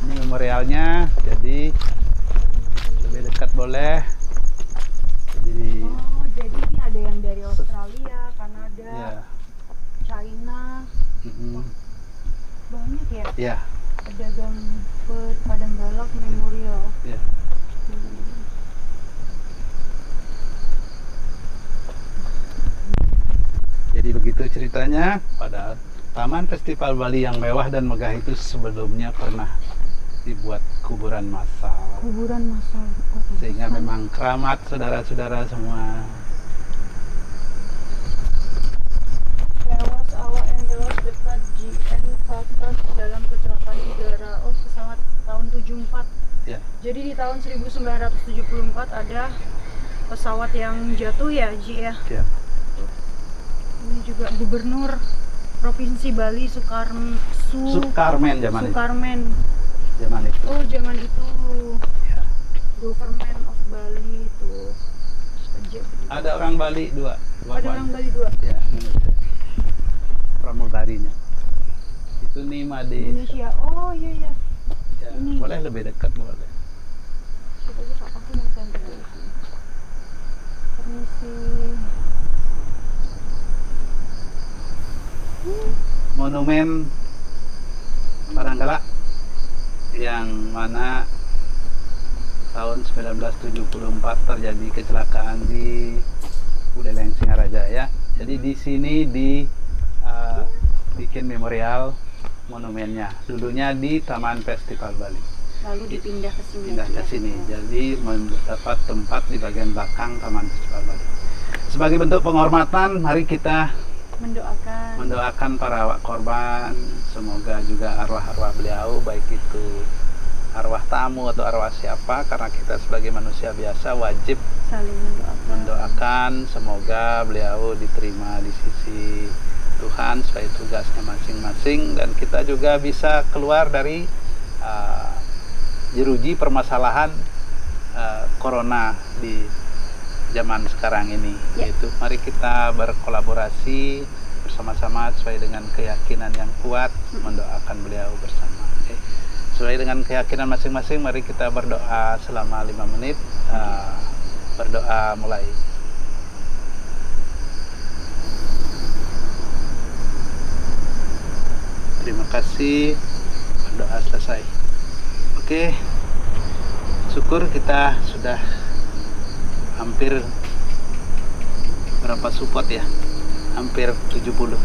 ini memorialnya, jadi lebih dekat boleh. Jadi Oh, jadi ini ada yang dari Australia, Kanada, ya, China, mhm, banyak ya. ya, Pedagang Padang Galak Memorial. ya. Jadi begitu ceritanya. Pada Taman Festival Bali yang mewah dan megah itu sebelumnya pernah dibuat kuburan massal. Kuburan massal. Oh, Sehingga memang keramat saudara-saudara semua. tewas awak yang tewas dekat GN Qatar dalam kecelakaan udara. Oh, pesawat tahun 74. Ya, Jadi di tahun 1974 ada pesawat yang jatuh ya, Ji ya. ya. Ini juga Gubernur Provinsi Bali Sukarmen zaman itu. Sukarmen. Zaman itu. Oh, zaman itu. Ya. Government of Bali itu. Ada orang Bali dua. Ada orang Bali dua. Ya, Indonesia. Pramugarinya. Itu Nima di. Indonesia. Oh iya iya. Ya, Ini. boleh lebih dekat boleh. Kita aja Pak, aku yang center di sini. Permisi. Monumen Padang Galak yang mana tahun 1974 terjadi kecelakaan di Buleleng Singaraja ya. Jadi di sini bikin memorial monumennya. Dulunya di Taman Festival Bali. Lalu dipindah ke sini. Pindah ke sini. Jadi mendapat tempat di bagian belakang Taman Festival Bali. Sebagai bentuk penghormatan, mari kita mendoakan para awak korban, semoga juga arwah-arwah beliau, baik itu arwah tamu atau arwah siapa, karena kita sebagai manusia biasa wajib saling mendoakan semoga beliau diterima di sisi Tuhan sesuai tugasnya masing-masing, dan kita juga bisa keluar dari jeruji permasalahan corona di zaman sekarang ini, yaitu mari kita berkolaborasi bersama-sama sesuai dengan keyakinan yang kuat, mendoakan beliau bersama. Sesuai dengan keyakinan masing-masing, mari kita berdoa selama 5 menit. Berdoa mulai. Terima kasih. Berdoa selesai. Oke, syukur kita sudah hampir berapa support ya, hampir 70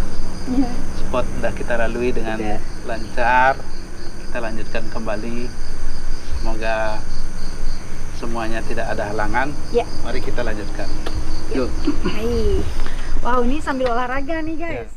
spot sudah kita lalui dengan lancar. Kita lanjutkan kembali, semoga semuanya tidak ada halangan. Mari kita lanjutkan. Yuk. Wow, ini sambil olahraga nih guys.